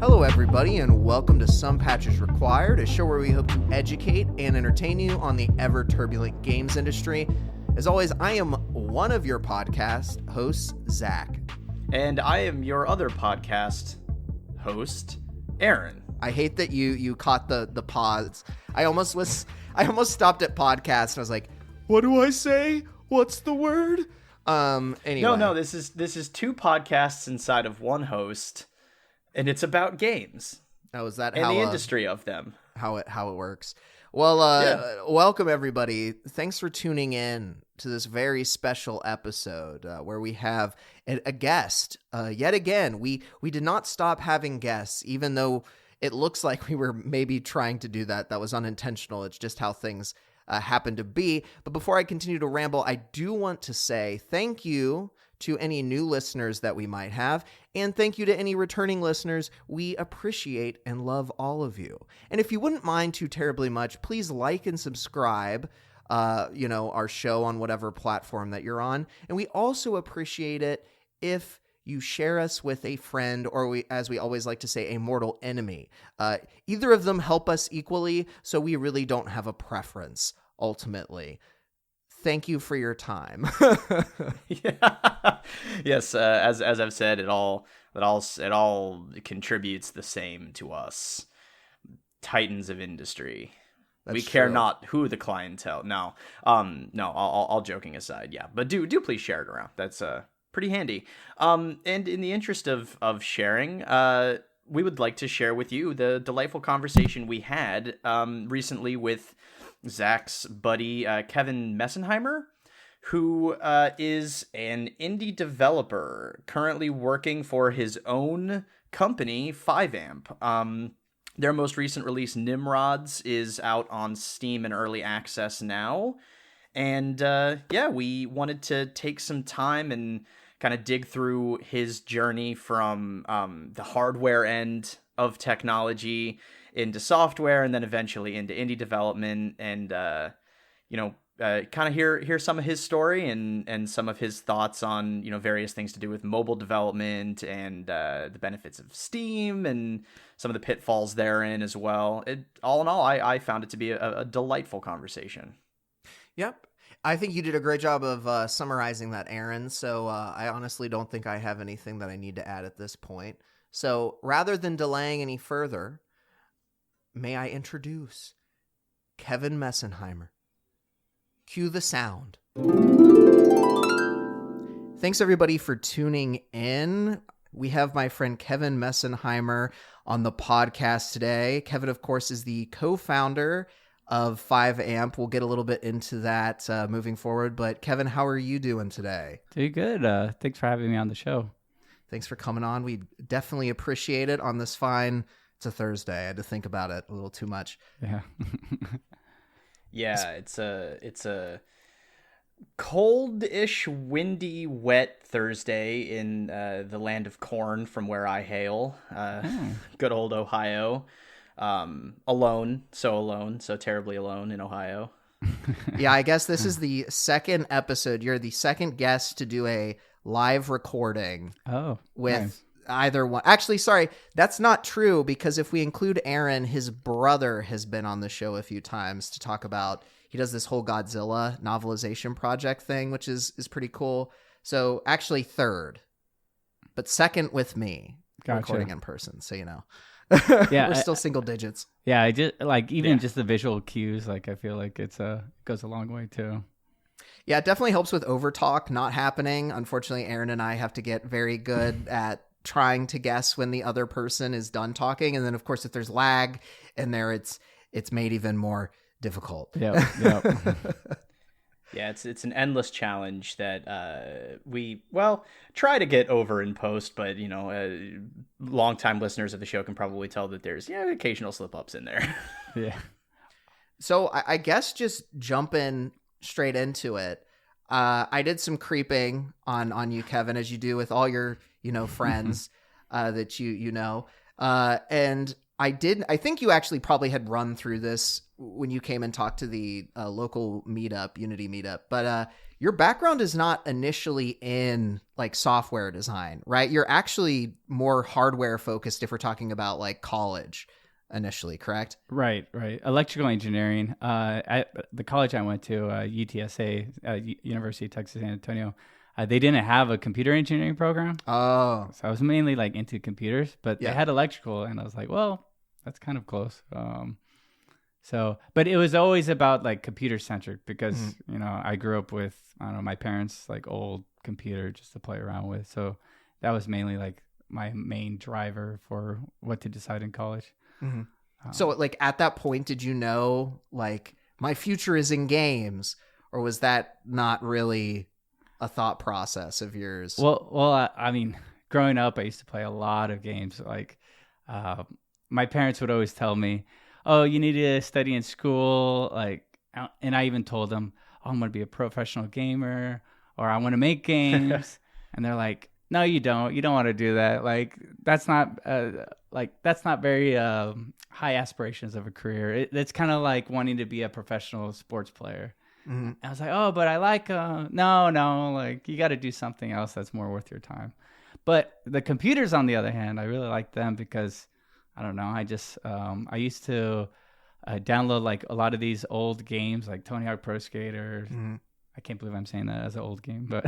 Hello, everybody, and welcome to Some Patches Required, a show where we hope to educate and entertain you on the ever-turbulent games industry. As always, I am one of your podcast hosts, Zak. And I am your other podcast host, Aaron. I hate that you caught the pause. I almost stopped at podcast, and I was like, what do I say? What's the word? Anyway. No, this is two podcasts inside of one host. And it's about games. Oh, is that and how the industry of them? How it works? Well, Welcome everybody. Thanks for tuning in to this very special episode where we have a guest. Yet again, we did not stop having guests, even though it looks like we were maybe trying to do that. That was unintentional. It's just how things happen to be. But before I continue to ramble, I do want to say thank you to any new listeners that we might have, and thank you to any returning listeners. We appreciate and love all of you. And if you wouldn't mind too terribly much, please like and subscribe, our show on whatever platform that you're on. And we also appreciate it if you share us with a friend, or as we always like to say, a mortal enemy. Either of them help us equally, so we really don't have a preference, ultimately. Thank you for your time. Yeah. Yes, as I've said, it all contributes the same to us, titans of industry. That's we care true. not who the clientele. No, all joking aside, yeah. But do please share it around. That's pretty handy. And in the interest of sharing, we would like to share with you the delightful conversation we had recently with Zak's buddy, Kevin Messenhimer, who is an indie developer currently working for his own company, Fiveamp. Their most recent release, NIMRODS, is out on Steam in early access now. And we wanted to take some time and kind of dig through his journey from the hardware end of technology into software, and then eventually into indie development, and kind of hear some of his story and some of his thoughts on various things to do with mobile development and the benefits of Steam and some of the pitfalls therein as well. All in all, I found it to be a delightful conversation. Yep. I think you did a great job of summarizing that, Aaron. So I honestly don't think I have anything that I need to add at this point. So rather than delaying any further, may I introduce Kevin Messenhimer. Cue the sound. Thanks, everybody, for tuning in. We have my friend Kevin Messenhimer on the podcast today. Kevin, of course, is the co-founder of Fiveamp. We'll get a little bit into that moving forward. But Kevin, how are you doing today? Doing good. Thanks for having me on the show. Thanks for coming on. We definitely appreciate it on this fine... It's a Thursday. I had to think about it a little too much. Yeah. Yeah, it's a cold-ish, windy, wet Thursday in the land of corn from where I hail. Good old Ohio. Alone, so terribly alone in Ohio. Yeah, I guess this is the second episode. You're the second guest to do a live recording. With nice. Either one. Actually, sorry, that's not true, because if we include Aaron, his brother has been on the show a few times to talk about, he does this whole Godzilla novelization project thing, which is pretty cool. So actually third, but second with me. Gotcha. Recording in person, so Yeah, we're still single digits. Yeah, I just just the visual cues, I feel like it goes a long way too. Yeah, it definitely helps with overtalk not happening. Unfortunately, Aaron and I have to get very good at trying to guess when the other person is done talking, and then of course if there's lag in there, it's made even more difficult. Yeah. Yeah, it's an endless challenge that we try to get over in post, but longtime listeners of the show can probably tell that there's occasional slip ups in there. Yeah. So I guess just jumping straight into it, I did some creeping on you, Kevin, as you do with all your friends that you know, and I think you actually probably had run through this when you came and talked to the local meetup, Unity meetup, but your background is not initially in like software design, right? You're actually more hardware focused if we're talking about like college initially, correct? Right. Electrical engineering. At the college I went to, UTSA, University of Texas San Antonio, they didn't have a computer engineering program. Oh. So I was mainly like into computers, but they had electrical, and I was like, well, that's kind of close. But it was always about like computer centric because, I grew up with, I don't know, my parents' like old computer just to play around with. So that was mainly like my main driver for what to decide in college. Mm-hmm. So like at that point, did you know like my future is in games, or was that not really a thought process of yours? Well, I mean, growing up, I used to play a lot of games. Like, my parents would always tell me, "Oh, you need to study in school." Like, and I even told them, "Oh, I'm going to be a professional gamer, or I want to make games." And they're like, "No, you don't. You don't want to do that. Like, that's not very high aspirations of a career. It's kind of like wanting to be a professional sports player." Mm-hmm. I was like, "Oh, but I like no, like you got to do something else that's more worth your time." But the computers, on the other hand, I really like them because I don't know. I just I used to download like a lot of these old games, like Tony Hawk Pro Skater. Mm-hmm. I can't believe I'm saying that as an old game, but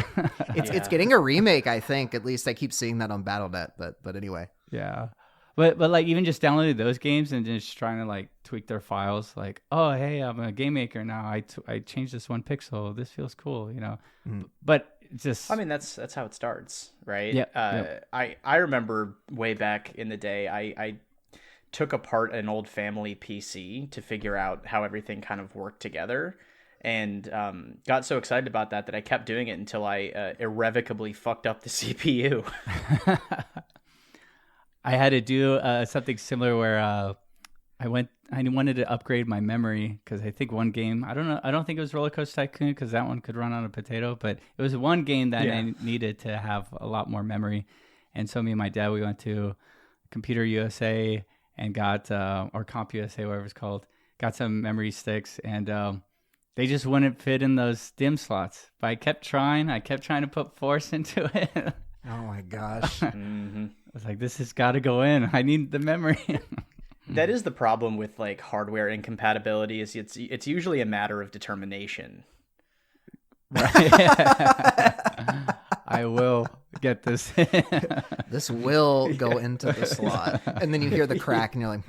it's getting a remake. I think at least I keep seeing that on BattleNet. But anyway, yeah. But like even just downloading those games and just trying to like tweak their files, like, oh hey, I'm a game maker now. I changed this one pixel. This feels cool, Mm. But just, I mean, that's how it starts, right? Yeah. I remember way back in the day, I took apart an old family PC to figure out how everything kind of worked together, and got so excited about that I kept doing it until I irrevocably fucked up the CPU. I had to do something similar where I wanted to upgrade my memory because I think one game, I don't think it was Roller Coaster Tycoon because that one could run on a potato, but it was one game that I needed to have a lot more memory. And so me and my dad, we went to Computer USA and got, or Comp USA, whatever it's called, got some memory sticks, and they just wouldn't fit in those DIMM slots. But I kept trying to put force into it. Oh my gosh. Mm-hmm. I was like, this has got to go in. I need the memory. That is the problem with like hardware incompatibility, is it's usually a matter of determination. Right. I will get this. This will go into the slot. And then you hear the crack and you're like,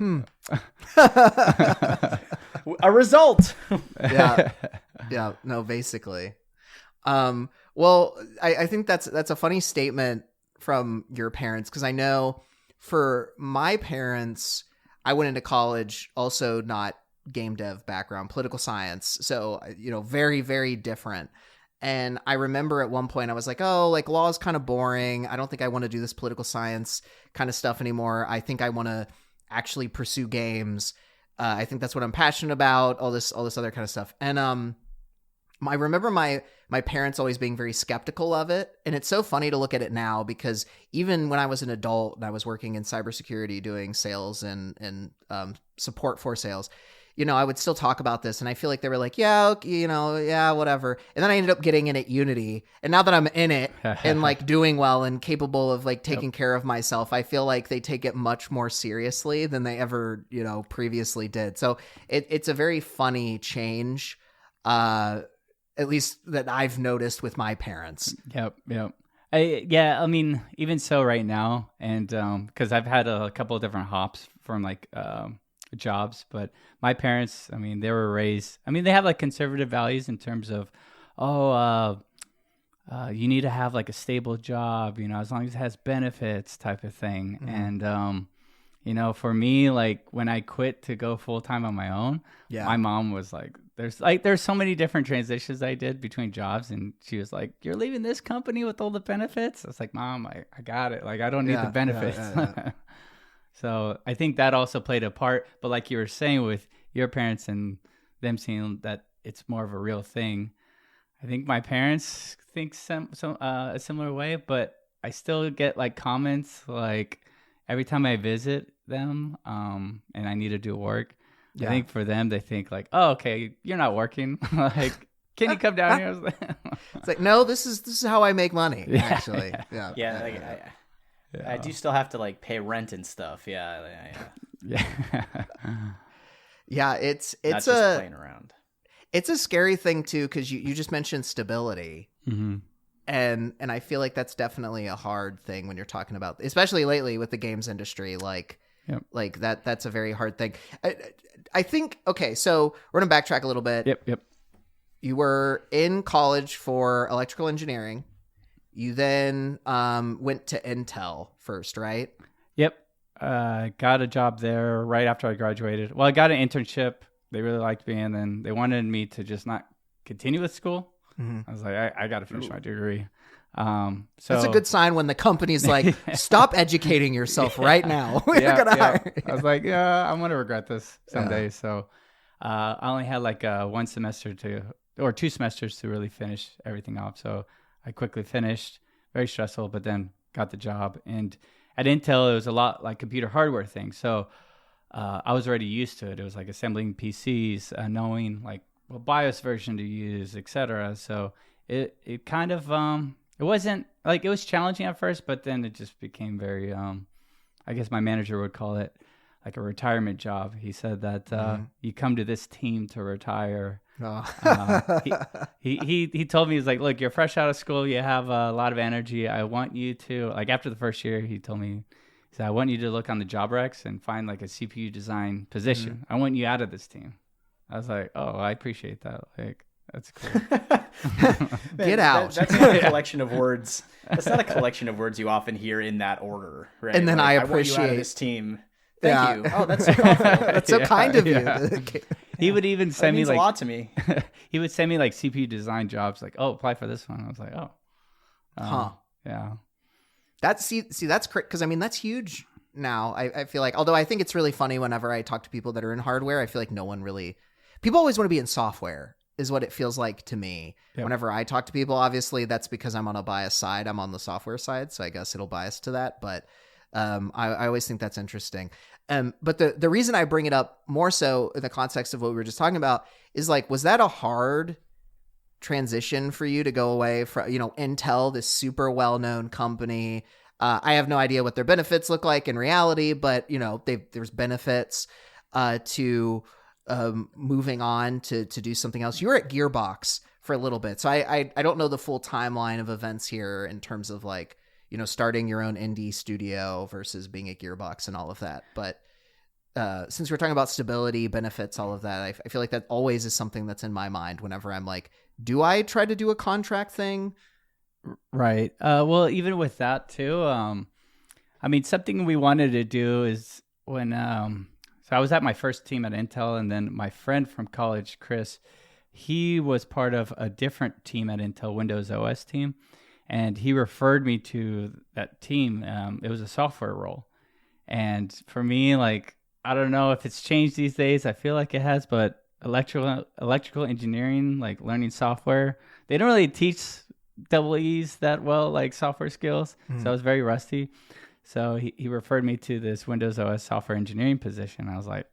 A result. Yeah. No, basically. Well, I think that's a funny statement from your parents, because I know for my parents, I went into college also not game dev background, political science. So, very, very different. And I remember at one point I was like, oh, like law is kind of boring. I don't think I want to do this political science kind of stuff anymore. I think I want to actually pursue games. I think that's what I'm passionate about, all this other kind of stuff. And I remember my parents always being very skeptical of it. And it's so funny to look at it now, because even when I was an adult and I was working in cybersecurity doing sales and support for sales, I would still talk about this, and I feel like they were like, yeah, okay, yeah, whatever. And then I ended up getting in at Unity, and now that I'm in it and like doing well and capable of like taking care of myself, I feel like they take it much more seriously than they ever, previously did. So it's a very funny change, at least that I've noticed with my parents. Yep. I mean, even so right now, and because I've had a couple of different hops from like jobs, but my parents, I mean, they were raised, I mean, they have like conservative values in terms of, you need to have like a stable job, as long as it has benefits type of thing. Mm-hmm. And, for me, like when I quit to go full time on my own, my mom was like there's so many different transitions I did between jobs, and she was like, "You're leaving this company with all the benefits?" I was like, "Mom, I got it. Like, I don't need the benefits." Yeah. So I think that also played a part. But like you were saying, with your parents and them seeing that it's more of a real thing, I think my parents think a similar way. But I still get like comments like every time I visit them, and I need to do work. Yeah. I think for them, they think like, "Oh, okay, you're not working. Like, can you come down here?" It's like, no, this is how I make money. Actually, I do still have to like pay rent and stuff. Yeah. It's not just playing around. It's a scary thing too, because you just mentioned stability, and I feel like that's definitely a hard thing when you're talking about, especially lately with the games industry, like. Yep. Like that's a very hard thing. I think, okay, so we're going to backtrack a little bit. Yep. You were in college for electrical engineering. You then went to Intel first, right? Yep. Got a job there right after I graduated. Well, I got an internship. They really liked me, and then they wanted me to just not continue with school. I was like, I got to finish my degree. So that's a good sign when the company's like, stop educating yourself right now. We're gonna hire you. I was like, yeah, I'm gonna regret this someday. So I only had like 1 semester or 2 semesters to really finish everything off. So I quickly finished, very stressful, but then got the job. And at Intel, it was a lot like computer hardware things. So I was already used to it. It was like assembling PCs, knowing like what BIOS version to use, etc. So it kind of it wasn't like, it was challenging at first, but then it just became very, I guess my manager would call it like a retirement job. He said that you come to this team to retire. He told me, he's like, look, you're fresh out of school. You have a lot of energy. I want you to, like, after the first year, he told me, he said, I want you to look on the job recs and find like a CPU design position. I want you out of this team. I was like, oh, I appreciate that. Like, that's cool. Get out. That's not a collection of words. That's not a collection of words you often hear in that order, right? And then like, I want appreciate you out of this team. Thank you. Oh, that's so thoughtful. That's so kind of you. He would even send me like a lot to me. He would send me like CPU design jobs, like, oh, apply for this one. I was like, oh, yeah. That's that's great, because I mean that's huge now. I feel like, although I think it's really funny whenever I talk to people that are in hardware, I feel like people always want to be in software, is what it feels like to me. Yep. Whenever I talk to people, obviously that's because I'm on a bias side. I'm on the software side, so I guess it'll bias to that. But I always think that's interesting. But the reason I bring it up more so in the context of what we were just talking about is like, was that a hard transition for you to go away from, Intel, this super well-known company? I have no idea what their benefits look like in reality, but there's benefits to moving on to do something else. You were at Gearbox for a little bit, so I don't know the full timeline of events here in terms of like, starting your own indie studio versus being at Gearbox and all of that. But since we're talking about stability, benefits, all of that, I feel like that always is something that's in my mind whenever I'm like, do I try to do a contract thing? Right. Well, even with that too, I mean, something we wanted to do is when, so I was at my first team at Intel, and then my friend from college, Chris, he was part of a different team at Intel, Windows OS team. And he referred me to that team. It was a software role. And for me, like, I don't know if it's changed these days. I feel like it has, but electrical engineering, like learning software, they don't really teach double E's that well, like software skills. So I was very rusty. So he referred me to this Windows OS software engineering position. I was like,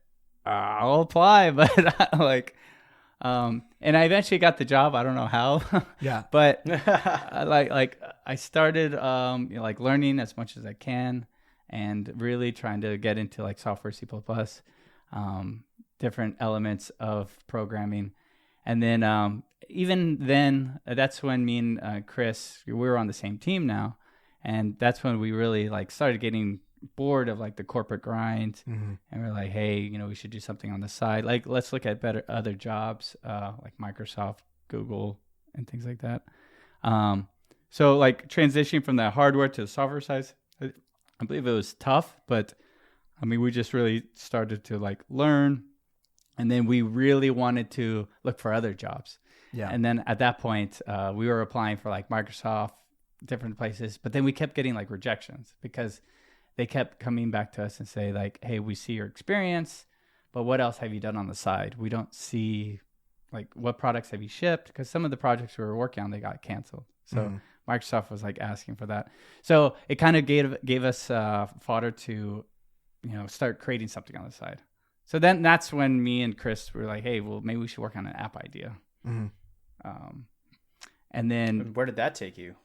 I'll apply, but and I eventually got the job. I don't know how. Yeah. But I started like learning as much as I can, and really trying to get into like software, C++, different elements of programming. And then even then, that's when me and Chris, we were on the same team now, and that's when we really like started getting bored of like the corporate grind, and we're like, hey, we should do something on the side. Like, let's look at other jobs, like Microsoft, Google, and things like that. So like transitioning from the hardware to the software side, I believe it was tough, but I mean, we just really started to like learn And then we really wanted to look for other jobs. Yeah. And then at that point, we were applying for like Microsoft, different places, but then we kept getting like rejections because they kept coming back to us and say like, hey, we see your experience, but what else have you done on the side? We don't see like what products have you shipped? Because some of the projects we were working on, they got canceled. So Microsoft was like asking for that. So it kind of gave us fodder to, start creating something on the side. So then that's when me and Chris were like, hey, well, maybe we should work on an app idea. And then where did that take you?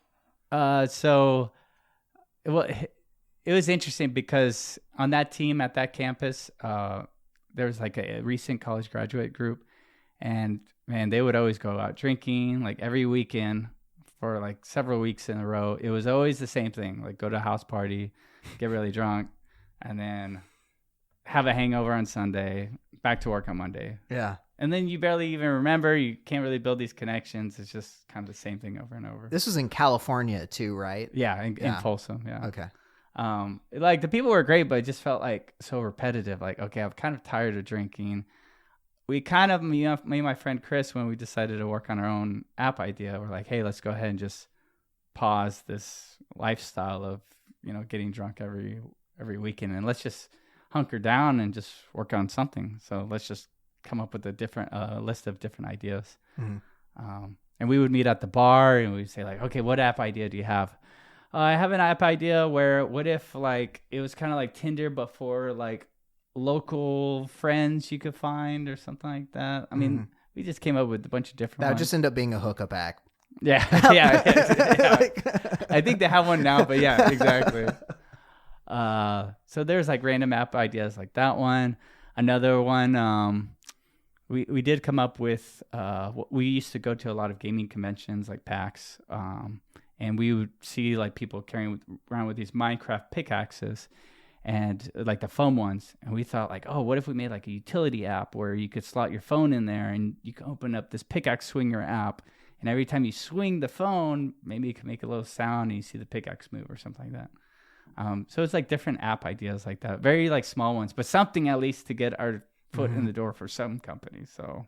It was interesting because on that team at that campus, there was like a recent college graduate group, and man, they would always go out drinking like every weekend for like several weeks in a row. It was always the same thing, like go to a house party, get really drunk, and then have a hangover on Sunday, back to work on Monday. Yeah. And then you barely even remember. You can't really build these connections. It's just kind of the same thing over and over. This was in California too, right? Yeah, in Folsom. Yeah. Okay. Like the people were great, but it just felt like so repetitive. Like, okay, I'm kind of tired of drinking. We kind of, me and my friend Chris, when we decided to work on our own app idea, we're like, hey, let's go ahead and just pause this lifestyle of, getting drunk every weekend, and let's just hunker down and just work on something. So let's just come up with a different list of different ideas. And we would meet at the bar and we'd say like, okay, what app idea do you have? I have an app idea where what if like it was kind of like Tinder but for like local friends you could find or something like that. I mean, we just came up with a bunch of different That would ones. just end up being a hookup app. Yeah. Yeah. I think they have one now, but yeah, exactly. So there's like random app ideas like that one. Another one, we did come up with, we used to go to a lot of gaming conventions like PAX, and we would see like people carrying around with these Minecraft pickaxes and like the foam ones. And we thought like, oh, what if we made like a utility app where you could slot your phone in there and you can open up this pickaxe swinger app. And every time you swing the phone, maybe you can make a little sound and you see the pickaxe move or something like that. So it's like different app ideas like that, very like small ones, but something at least to get our foot in the door for some companies. So,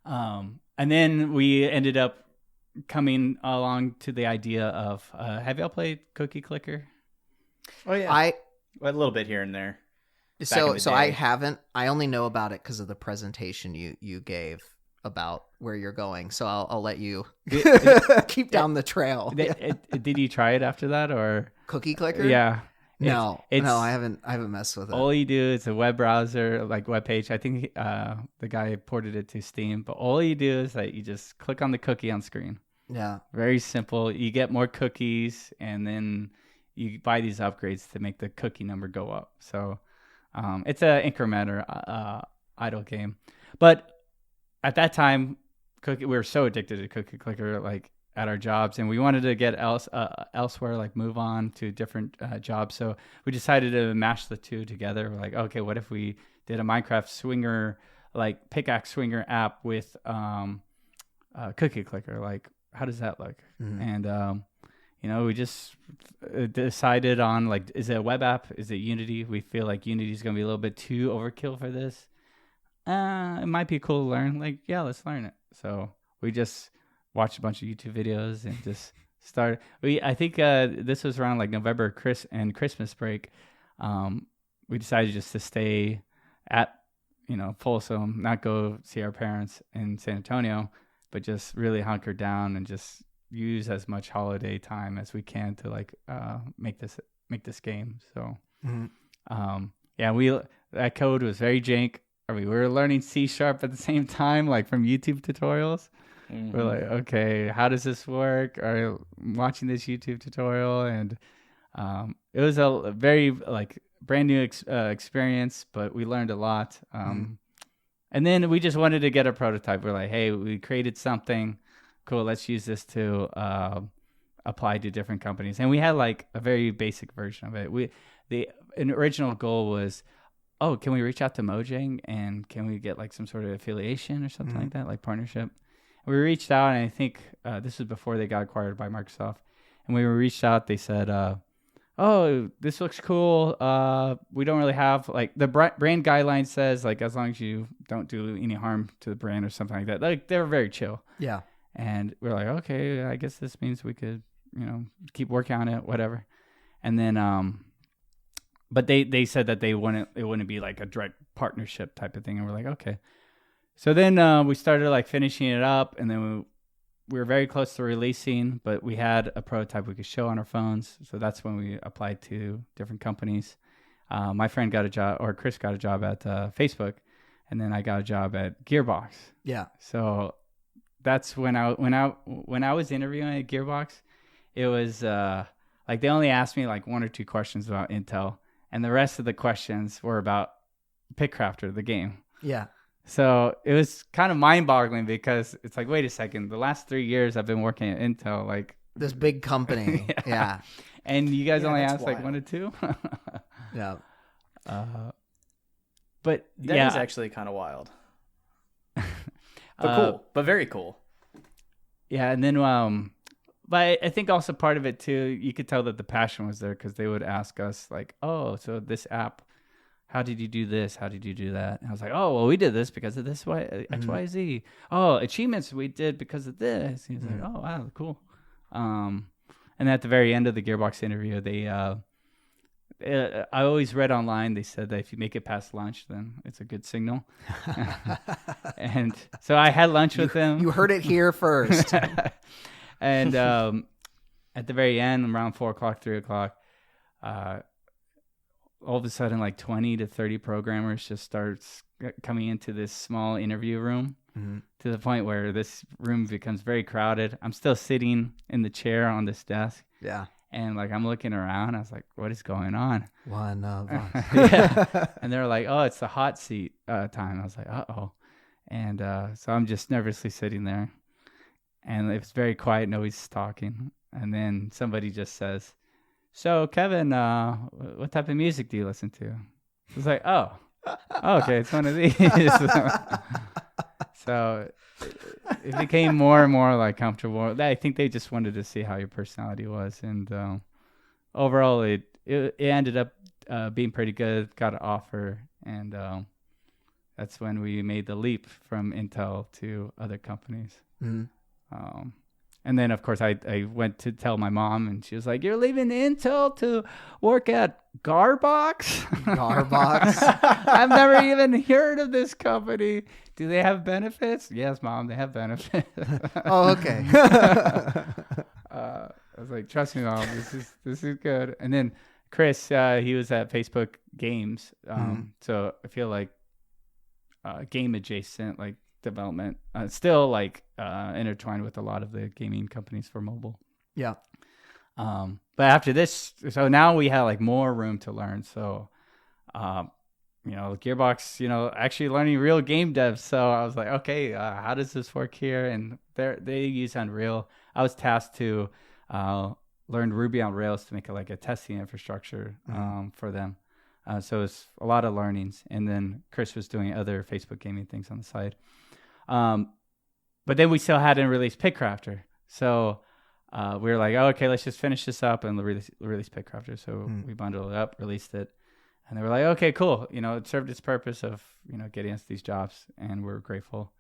and then we ended up coming along to the idea of, have y'all played Cookie Clicker? Oh yeah. A little bit here and there. So I haven't, I only know about it because of the presentation you gave about where you're going. So I'll let you keep down the trail. Did you try it after that or? Cookie Clicker? Yeah. No, I haven't messed with it. All you do is a web browser, like web page. I think the guy ported it to Steam, but all you do is like you just click on the cookie on screen. Yeah. Very simple. You get more cookies, and then you buy these upgrades to make the cookie number go up. So it's an incremental idle game. But at that time, we were so addicted to Cookie Clicker, like at our jobs, and we wanted to get elsewhere, like move on to different jobs. So we decided to mash the two together. We're like, okay, what if we did a Minecraft swinger, like pickaxe swinger app with Cookie Clicker? Like, how does that look? And we just decided on like, is it a web app? Is it Unity? We feel like Unity is going to be a little bit too overkill for this. It might be cool to learn. Like, yeah, let's learn it. So we just watched a bunch of YouTube videos and just started. I think this was around like November and Christmas break. We decided just to stay at Folsom, not go see our parents in San Antonio, but just really hunker down and just use as much holiday time as we can to like make this game. So that code was very jank. We were learning C# at the same time, like from YouTube tutorials. We're like, okay, how does this work? I'm watching this YouTube tutorial, and it was a very like brand new experience, but we learned a lot. And then we just wanted to get a prototype. We're like, hey, we created something cool. Let's use this to apply to different companies. And we had like a very basic version of it. An original goal was, oh, can we reach out to Mojang and can we get like some sort of affiliation or something like that, like partnership? We reached out, and I think this was before they got acquired by Microsoft. And when we reached out, they said, oh, oh, this looks cool. We don't really have like the brand guideline says like as long as you don't do any harm to the brand or something like that. Like they're very chill. Yeah. And we're like, okay, I guess this means we could, keep working on it, whatever. And then, but they said that it wouldn't be like a direct partnership type of thing. And we're like, okay. So then we started like finishing it up, and then we were very close to releasing, but we had a prototype we could show on our phones. So that's when we applied to different companies. My friend got a job, or Chris got a job at Facebook, and then I got a job at Gearbox. Yeah. So that's when I was interviewing at Gearbox, it was like they only asked me like 1 or 2 questions about Intel, and the rest of the questions were about PickCrafter, the game. Yeah. So it was kind of mind-boggling because it's like, wait a second, the last 3 years I've been working at Intel, like this big company. Yeah. And you guys only asked wild. like 1 or 2. Yeah. But that is actually kind of wild. But cool, but very cool. Yeah, and then but I think also part of it too, you could tell that the passion was there because they would ask us like, oh, so this app, how did you do this? How did you do that? And I was like, oh, well, we did this because of this X, Y, Z. Oh, achievements we did because of this. He was like, oh, wow, cool. And at the very end of the Gearbox interview, they I always read online, they said that if you make it past lunch, then it's a good signal. And so I had lunch with them. You heard it here first. And at the very end, around 4 o'clock, 3 o'clock, all of a sudden, like 20 to 30 programmers just starts coming into this small interview room to the point where this room becomes very crowded. I'm still sitting in the chair on this desk. Yeah. And like I'm looking around, I was like, "What is going on?" One of us. Yeah. And they're like, "Oh, it's the hot seat time." I was like, "Uh-oh," and so I'm just nervously sitting there, and it was very quiet. Nobody's talking, and then somebody just says, "So, Kevin, what type of music do you listen to?" I was like, "Oh, okay, it's one of these." So it became more and more like comfortable. I think they just wanted to see how your personality was, and overall, it ended up being pretty good. Got an offer, and that's when we made the leap from Intel to other companies. And then, of course, I went to tell my mom, and she was like, "You're leaving Intel to work at Gearbox?" Gearbox? I've never even heard of this company. Do they have benefits? Yes, Mom, they have benefits. Oh, okay. I was like, "Trust me, Mom, this is good." And then Chris, he was at Facebook Games, so I feel like game adjacent, like development, still like intertwined with a lot of the gaming companies for mobile. Yeah. But after this, so now we have like more room to learn. So, Gearbox, actually learning real game dev. So I was like, okay, how does this work here? And they use Unreal. I was tasked to learn Ruby on Rails to make a testing infrastructure for them. So it's a lot of learnings. And then Chris was doing other Facebook gaming things on the side. But then we still hadn't released PickCrafter. So we were like, oh, okay, let's just finish this up and release PickCrafter. So we bundled it up, released it. And they were like, okay, cool. It served its purpose of, getting us these jobs. And we're grateful.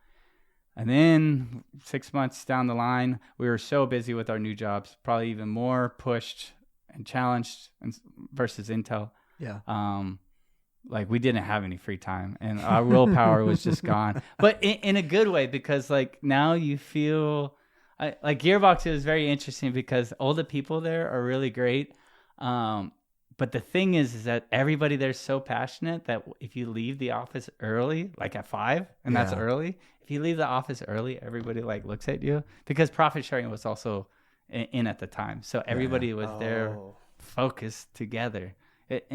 And then 6 months down the line, we were so busy with our new jobs, probably even more pushed and challenged versus Intel. Yeah. Like we didn't have any free time and our willpower was just gone, but in a good way, because like now you feel like Gearbox is very interesting because all the people there are really great. But the thing is that everybody there's so passionate that if you leave the office early, like at 5, and that's early, if you leave the office early, everybody like looks at you because profit sharing was also in at the time. So everybody was there focused together.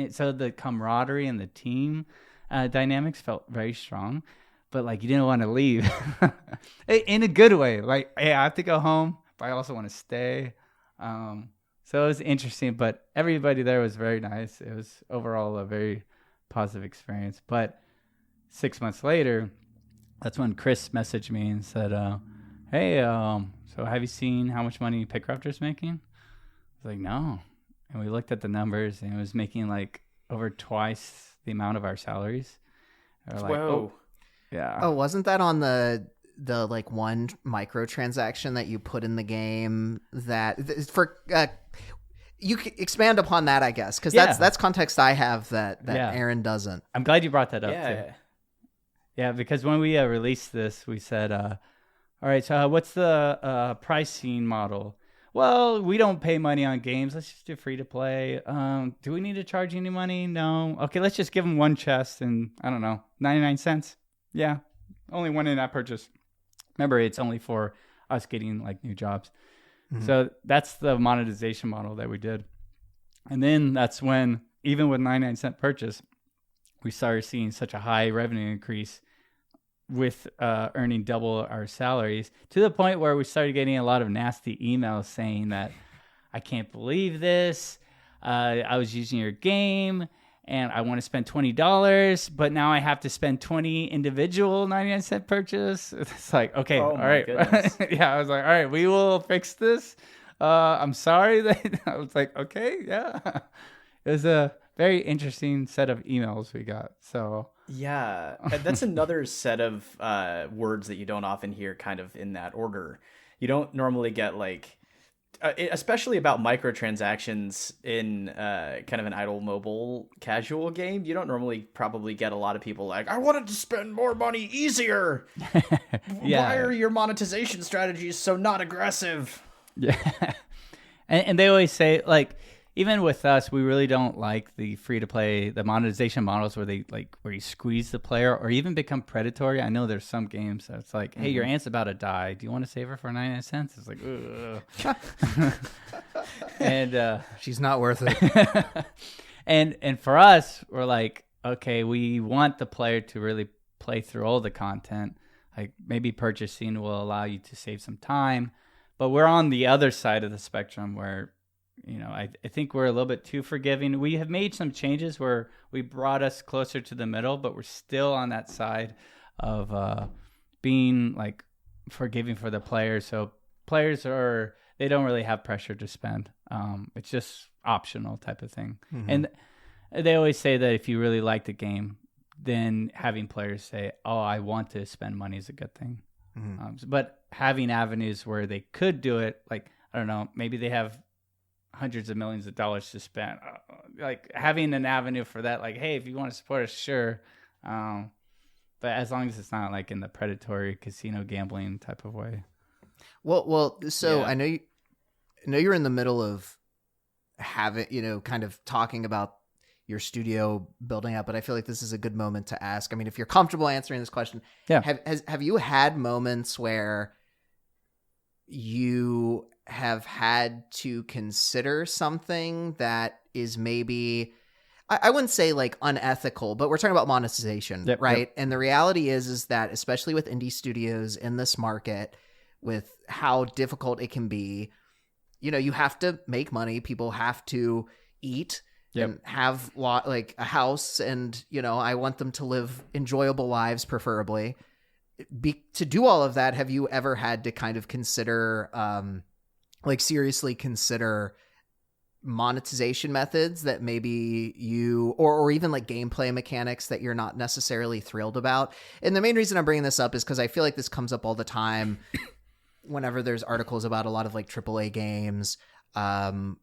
So the camaraderie and the team dynamics felt very strong, but like you didn't want to leave in a good way. Like, hey, I have to go home, but I also want to stay. So it was interesting, but everybody there was very nice. It was overall a very positive experience. But 6 months later, that's when Chris messaged me and said, hey, so have you seen how much money PickCrafter's making? I was like, no. and we looked at the numbers, and it was making like over twice the amount of our salaries. Like, whoa. Yeah. Oh, wasn't that on the like one microtransaction that you put in the game that for you can expand upon that, I guess, because that's context I have that Aaron doesn't. I'm glad you brought that up. Yeah. Too. Yeah, because when we released this, we said, all right, so what's the pricing model? Well, we don't pay money on games. Let's just do free to play. Do we need to charge any money? No. Okay, let's just give them one chest and, I don't know, 99 cents. Yeah, only one in-app purchase. Remember, it's only for us getting like new jobs. Mm-hmm. So that's the monetization model that we did. And then that's when, even with 99-cent purchase, we started seeing such a high revenue increase with earning double our salaries, to the point where we started getting a lot of nasty emails saying that, I can't believe this. I was using your game and I want to spend $20, but now I have to spend 20 individual 99-cent purchase. It's like, okay, all right. Yeah, I was like, all right, we will fix this. I'm sorry that I was like, okay, yeah. It was a very interesting set of emails we got. So yeah, that's another set of words that you don't often hear kind of in that order. You don't normally get like, especially about microtransactions in kind of an idle mobile casual game. You don't normally probably get a lot of people like, I wanted to spend more money easier. Yeah. Why are your monetization strategies so not aggressive? Yeah. And they always say, like, even with us, we really don't like the free-to-play, the monetization models where you squeeze the player or even become predatory. I know there's some games that's like, hey, your aunt's about to die. Do you want to save her for 99 cents? It's like, ugh. And she's not worth it. and for us, we're like, okay, we want the player to really play through all the content. Like maybe purchasing will allow you to save some time. But we're on the other side of the spectrum where, you know, I think we're a little bit too forgiving. We have made some changes where we brought us closer to the middle, but we're still on that side of being like forgiving for the players. So players they don't really have pressure to spend. It's just optional type of thing. Mm-hmm. And they always say that if you really like the game, then having players say, oh, I want to spend money is a good thing. Mm-hmm. But having avenues where they could do it, like, I don't know, maybe they have hundreds of millions of dollars to spend, like having an avenue for that, like, hey, if you want to support us, sure, but as long as it's not like in the predatory casino gambling type of way. So I know you're in the middle of having, you know, kind of talking about your studio building up, but I feel like this is a good moment to ask. I mean, if you're comfortable answering this question, have you had moments where you have had to consider something that is maybe, I wouldn't say like unethical, but we're talking about monetization, right? Yep. And the reality is that especially with indie studios in this market, with how difficult it can be, you know, you have to make money. People have to eat and have like a house, and, you know, I want them to live enjoyable lives, preferably. To do all of that, have you ever had to kind of consider, like seriously consider monetization methods that maybe you, or even like gameplay mechanics that you're not necessarily thrilled about? And the main reason I'm bringing this up is because I feel like this comes up all the time whenever there's articles about a lot of like AAA games. I'm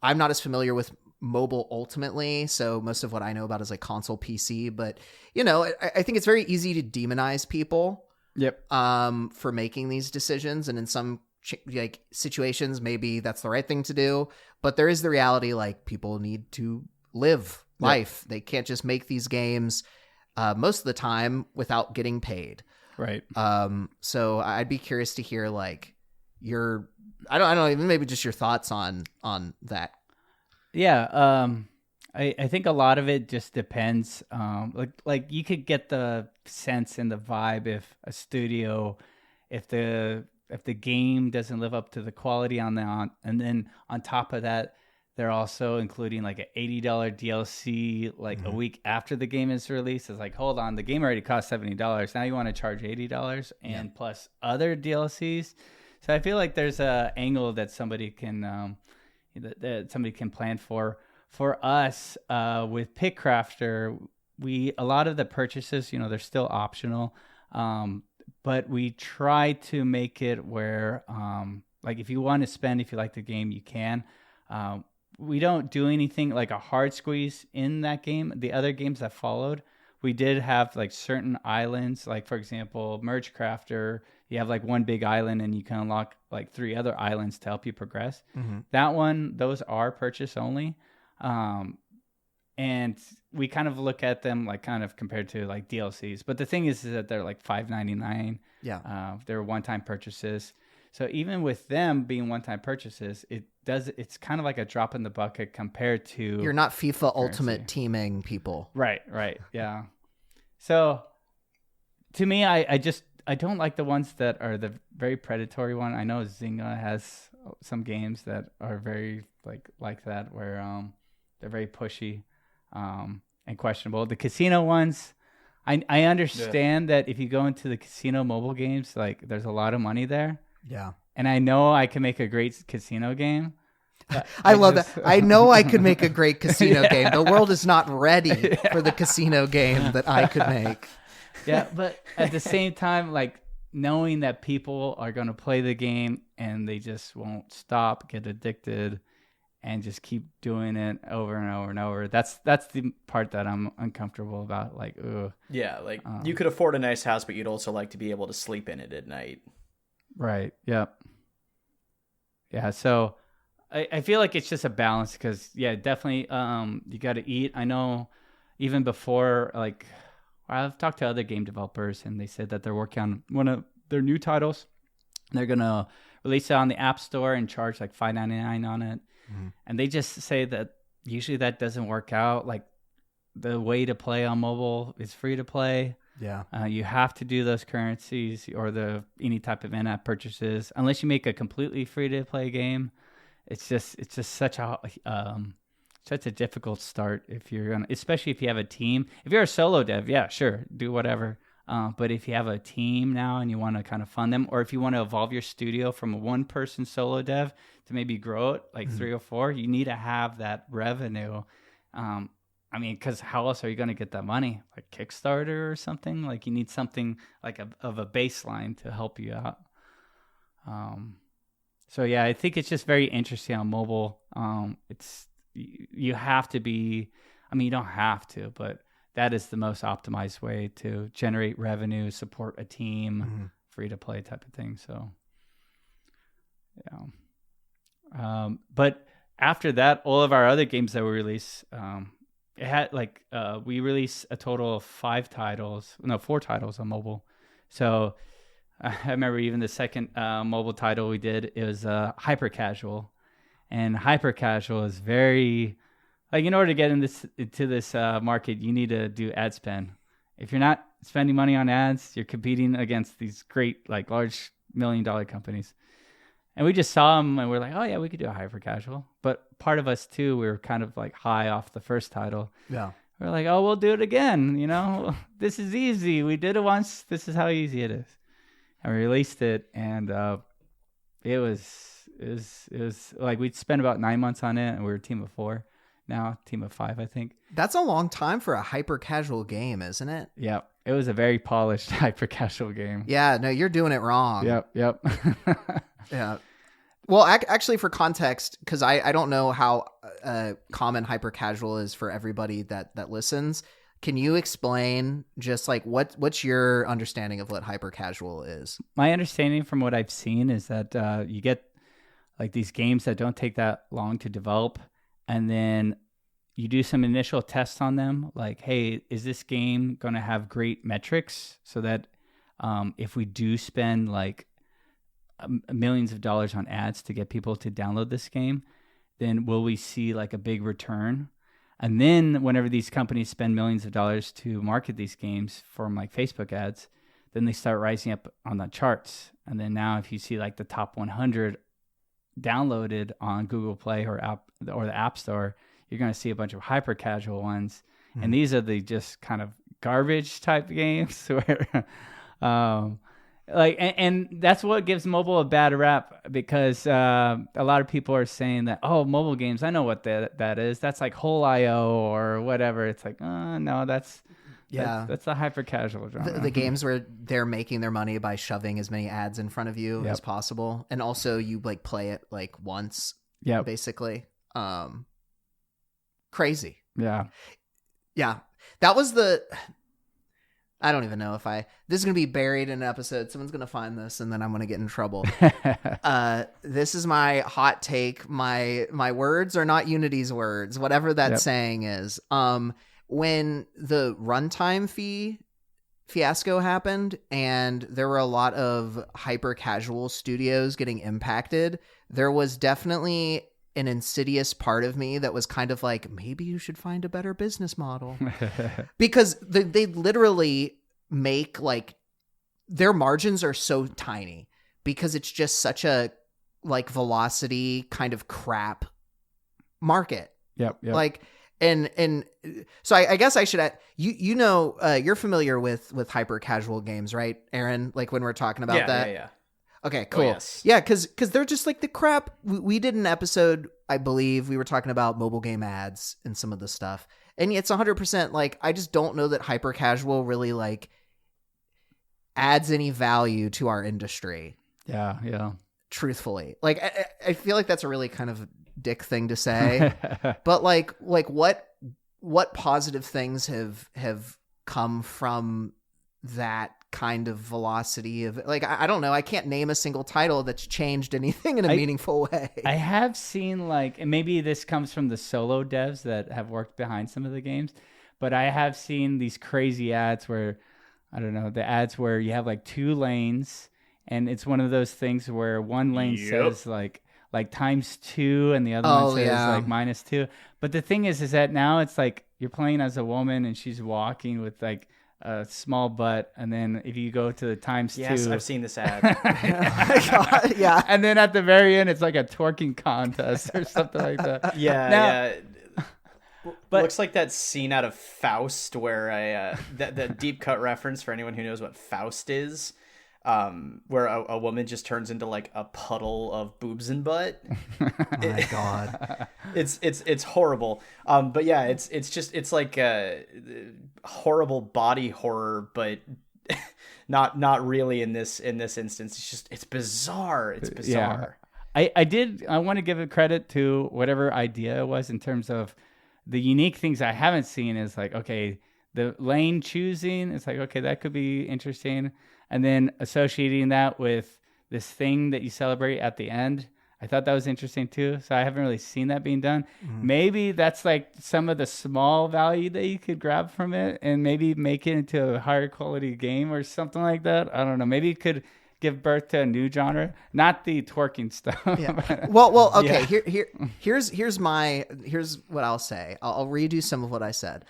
not as familiar with mobile ultimately, so most of what I know about is like console PC, but you know, I think it's very easy to demonize people for making these decisions, and in some like situations maybe that's the right thing to do, but there is the reality, like, people need to live life. They can't just make these games most of the time without getting paid, right? So I'd be curious to hear like your, I don't know, even maybe just your thoughts on that. Yeah, I think a lot of it just depends. Like you could get the sense and the vibe if a studio, if the game doesn't live up to the quality and then on top of that, they're also including like an $80 DLC like a week after the game is released. It's like, hold on, the game already cost $70. Now you want to charge $80 and plus other DLCs. So I feel like there's a angle that somebody can that somebody can plan for. For us, with PickCrafter, a lot of the purchases, they're still optional, but we try to make it where, like if you want to spend, if you like the game, you can. We don't do anything like a hard squeeze in that game. The other games that followed, we did have like certain islands, like for example, Merge Crafter, you have like one big island and you can unlock like 3 other islands to help you progress. That one, those are purchase only. And we kind of look at them like kind of compared to like DLCs. But the thing is that they're like $5.99. Yeah. They're one-time purchases. So even with them being one-time purchases, it's kind of like a drop in the bucket compared to... You're not FIFA currency. Ultimate Teaming people. Right. Yeah. So to me, I don't like the ones that are the very predatory one. I know Zynga has some games that are very like that, where they're very pushy and questionable. The casino ones, I understand that if you go into the casino mobile games, like there's a lot of money there. Yeah. And I know I can make a great casino game. I love that. I know I could make a great casino game. The world is not ready for the casino game that I could make. Yeah, but at the same time, like knowing that people are going to play the game and they just won't stop, get addicted, and just keep doing it over and over and over. That's the part that I'm uncomfortable about. Like, ugh. Yeah, like you could afford a nice house, but you'd also like to be able to sleep in it at night. Right. Yep. Yeah. So I feel like it's just a balance because, yeah, definitely you got to eat. I know even before, like, I've talked to other game developers and they said that they're working on one of their new titles. They're going to release it on the App Store and charge like $5.99 on it. And they just say that usually that doesn't work out. Like the way to play on mobile is free to play. Yeah. You have to do those currencies or any type of in-app purchases unless you make a completely free to play game. It's just such a difficult start if you're gonna, especially if you have a team. If you're a solo dev, yeah, sure, do whatever. But if you have a team now and you want to kind of fund them, or if you want to evolve your studio from a one-person solo dev to maybe grow it like 3 or 4, you need to have that revenue. I mean, because how else are you going to get that money? Like Kickstarter or something? Like you need something like of a baseline to help you out. So yeah, I think it's just very interesting on mobile. You have to be, I mean, you don't have to, but that is the most optimized way to generate revenue, support a team, free to play type of thing. So, yeah. But after that, all of our other games that we release, it had we released a total of 4 titles on mobile. So I remember even the second mobile title we did, it was Hyper-Casual. And Hyper-Casual is very, like, in order to get into this market, you need to do ad spend. If you're not spending money on ads, you're competing against these great, like, large $1 million companies. And we just saw them and we're like, oh yeah, we could do a Hyper-Casual. But part of us too, we were kind of like high off the first title. Yeah. We're like, oh, we'll do it again. This is easy. We did it once. This is how easy it is. And we released it, and it was like we'd spent about 9 months on it, and we were a team of 4. Now, team of 5, I think. That's a long time for a hyper-casual game, isn't it? Yeah. It was a very polished hyper-casual game. Yeah, no, you're doing it wrong. Yep. Yeah. Well, actually, for context, because I don't know how common hyper-casual is for everybody that listens, can you explain just like what's your understanding of what hyper-casual is? My understanding from what I've seen is that you get like these games that don't take that long to develop, and then you do some initial tests on them, like, hey, is this game going to have great metrics so that if we do spend like millions of dollars on ads to get people to download this game, then will we see like a big return? And then whenever these companies spend millions of dollars to market these games from like Facebook ads, then they start rising up on the charts. And then now if you see like the top 100 downloaded on Google Play or the App Store, you're going to see a bunch of hyper-casual ones. Mm-hmm. And these are the just kind of garbage type games where Like, and that's what gives mobile a bad rap, because a lot of people are saying that, oh, mobile games, I know what that is. That's like whole IO or whatever. It's like, no, that's the hyper casual genre. The games where they're making their money by shoving as many ads in front of you as possible, and also you like play it like once, basically. Crazy. Yeah. That was I don't even know if this is going to be buried in an episode. Someone's going to find this and then I'm going to get in trouble. This is my hot take. My words are not Unity's words, whatever that saying is. When the runtime fee fiasco happened and there were a lot of hyper casual studios getting impacted, there was definitely an insidious part of me that was kind of like, maybe you should find a better business model. Because they literally make like, their margins are so tiny because it's just such a like velocity kind of crap market. Yep. Like, and so I guess I should add, you're familiar with hyper casual games, right, Aaron? Like when we're talking about that. Yeah. Okay, cool. Oh, yes. Yeah, because they're just like the crap. We did an episode, I believe, we were talking about mobile game ads and some of the stuff. And it's 100% like, I just don't know that hyper casual really like adds any value to our industry. Yeah. Truthfully. Like, I feel like that's a really kind of dick thing to say. But like what positive things have come from that kind of velocity of, like, I don't know, I can't name a single title that's changed anything in a meaningful way. I have seen, like, and maybe this comes from the solo devs that have worked behind some of the games, but I have seen these crazy ads where, I don't know, the ads where you have like 2 lanes and it's one of those things where one lane says like ×2 and the other one says like -2. But the thing is that now it's like you're playing as a woman and she's walking with like a small butt, and then if you go to the ×2, yes, I've seen this ad. God, yeah, and then at the very end it's like a twerking contest or something like that. Yeah. But looks like that scene out of Faust where that deep cut reference for anyone who knows what Faust is, where a woman just turns into like a puddle of boobs and butt. Oh my God. It's horrible. But yeah, it's like a horrible body horror, but not really in this instance. It's bizarre. It's bizarre. Yeah. I want to give a credit to whatever idea it was in terms of the unique things I haven't seen is like, okay, the lane choosing, it's like, okay, that could be interesting. And then associating that with this thing that you celebrate at the end, I thought that was interesting too. So I haven't really seen that being done. Mm-hmm. Maybe that's like some of the small value that you could grab from it and maybe make it into a higher quality game or something like that. I don't know. Maybe it could give birth to a new genre, not the twerking stuff. Yeah. Well, okay. Yeah. Here's what I'll say. I'll redo some of what I said.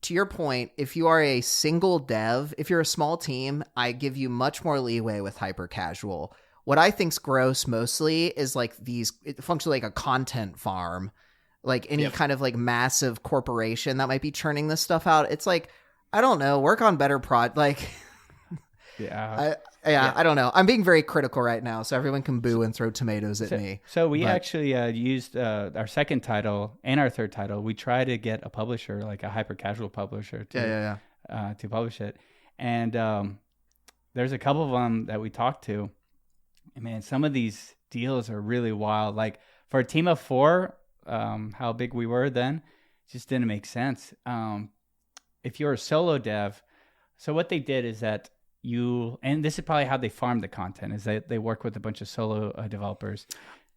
To your point, if you are a single dev, if you're a small team, I give you much more leeway with hyper casual. What I think's gross mostly is like it functions like a content farm, like any kind of like massive corporation that might be churning this stuff out. It's like, I don't know, work on better like, I don't know. I'm being very critical right now, so everyone can boo and throw tomatoes at me. So we actually used our second title and our third title. We tried to get a publisher, like a hyper casual publisher, to publish it. And there's a couple of them that we talked to. And man, some of these deals are really wild. Like for a team of 4, how big we were then, it just didn't make sense. If you're a solo dev, so what they did is that and this is probably how they farm the content, is that they work with a bunch of solo developers.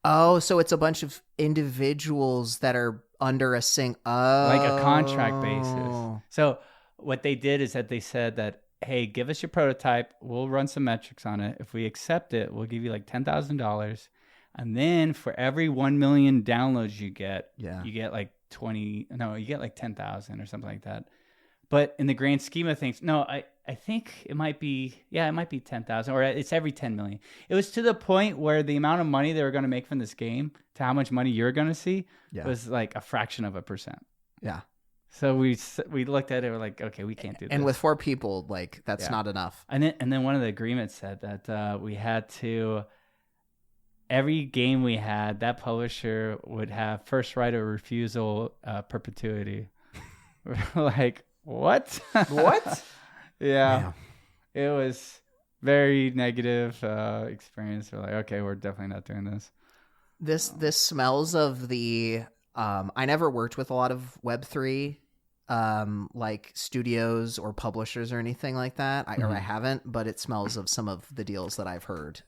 Oh, so it's a bunch of individuals that are under a like a contract basis. So what they did is that they said that, hey, give us your prototype. We'll run some metrics on it. If we accept it, we'll give you like $10,000. And then for every 1 million downloads you get like you get like 10,000 or something like that. But in the grand scheme of things, no, I think it might be 10,000, or it's every 10 million. It was to the point where the amount of money they were going to make from this game to how much money you're going to see was like a fraction of a percent. Yeah. So we looked at it. We're like, okay, we can't do this. And with 4 people, like that's not enough. And then one of the agreements said that we had to. Every game we had, that publisher would have first right of refusal, perpetuity. We're like, what? What? Yeah. It was very negative experience. We're like, okay, we're definitely not doing this. This smells of the I never worked with a lot of Web3 like studios or publishers or anything like that. Or I haven't, but it smells of some of the deals that I've heard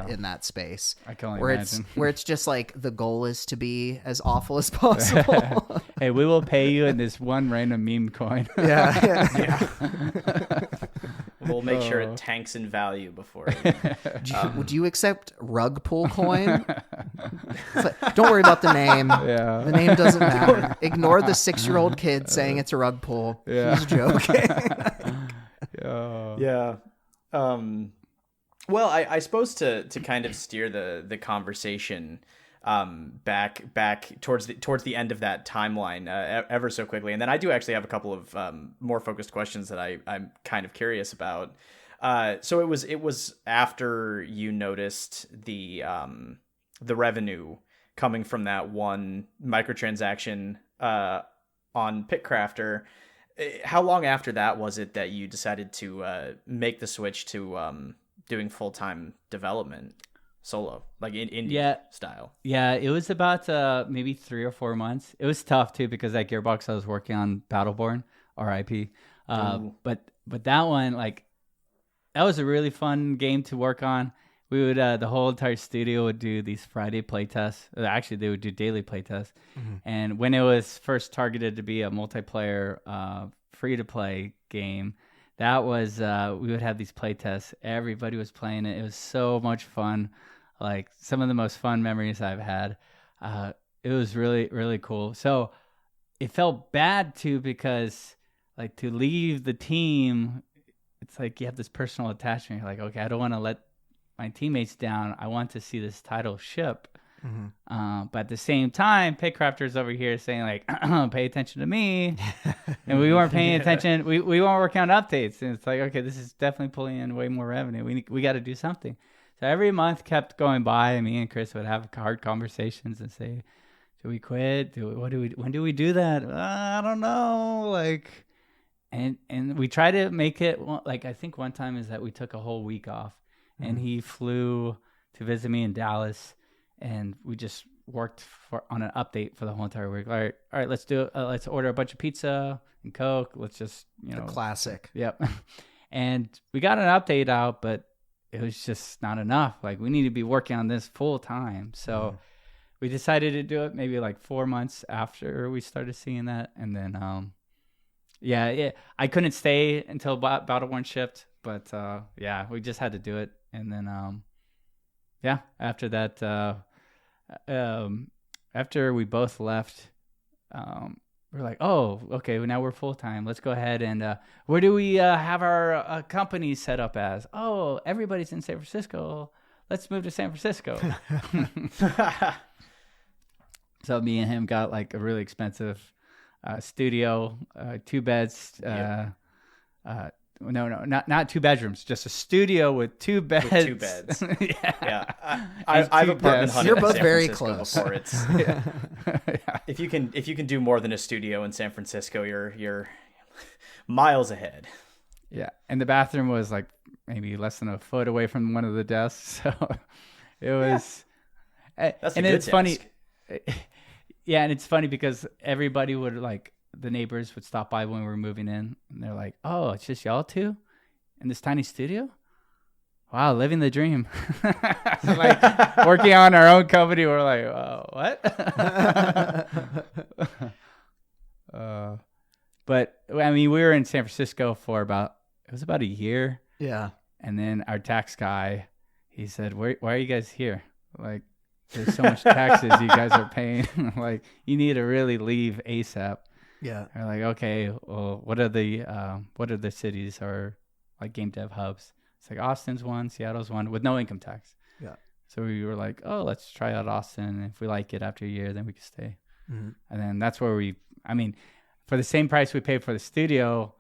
in that space. I can only where imagine. Where it's just like the goal is to be as awful as possible. Hey, we will pay you in this one random meme coin. Yeah. We'll make sure it tanks in value before. Do you accept rug pull coin? Like, don't worry about the name. Yeah. The name doesn't matter. Ignore the 6-year-old kid saying it's a rug pull. Yeah. He's joking. Yeah. Well, I suppose to kind of steer the conversation back towards the end of that timeline ever so quickly, and then I do actually have a couple of more focused questions that I'm kind of curious about. So it was after you noticed the revenue coming from that one microtransaction on PickCrafter. How long after that was it that you decided to make the switch to doing full-time development solo, like in indie style? Yeah, it was about maybe 3 or 4 months. It was tough too because at Gearbox I was working on Battleborn, RIP. But that one, like, that was a really fun game to work on. We would the whole entire studio would do these Friday playtests. Actually, they would do daily playtests. And when it was first targeted to be a multiplayer free-to-play game, that was we would have these playtests. Everybody was playing it. It was so much fun. Like, some of the most fun memories I've had. It was really, really cool. So it felt bad too because, like, to leave the team, it's like you have this personal attachment. You're like, okay, I don't want to let my teammates down. I want to see this title ship. But at the same time, PickCrafter's over here saying, like, pay attention to me. And we weren't paying attention. We weren't working on updates. And it's like, okay, this is definitely pulling in way more revenue. We got to do something. So every month kept going by, and me and Chris would have hard conversations and say, do we quit? When do we do that? I don't know. Like, and we try to make it, like, I think one time is that we took a whole week off, and he flew to visit me in Dallas, and we just worked on an update for the whole entire week. All right, let's do it. Let's order a bunch of pizza and Coke. Let's just, the classic. Yep. And we got an update out, but it was just not enough. Like, we need to be working on this full time. So we decided to do it maybe like 4 months after we started seeing that. And then, I couldn't stay until Battleborn shipped, but we just had to do it. And then, after that, after we both left, we're like, oh, okay, well, now we're full-time. Let's go ahead and where do we have our company set up as? Oh, everybody's in San Francisco. Let's move to San Francisco. So me and him got like a really expensive studio, 2 beds. No, not 2 bedrooms, just a studio with 2 beds. With 2 beds. I've apartment hunted. You're both San very Francisco close. Before. It's if you can do more than a studio in San Francisco, you're miles ahead. Yeah, and the bathroom was like maybe less than a foot away from one of the desks, so it was. Yeah. That's and a good it's desk. funny. Yeah, and it's funny because everybody would, like, the neighbors would stop by when we were moving in, and they're like, "Oh, it's just y'all two in this tiny studio? Wow, living the dream." Like, working on our own company, we're like, "Oh, what?" But I mean, we were in San Francisco for about a year. Yeah. And then our tax guy, he said, why are you guys here? Like, there's so much taxes you guys are paying. Like, you need to really leave ASAP. Yeah. We're like, okay, well, what are the cities or like game dev hubs? It's like Austin's one, Seattle's one with no income tax. Yeah. So we were like, oh, let's try out Austin. If we like it after a year, then we can stay. Mm-hmm. And then that's where for the same price we paid for the studio,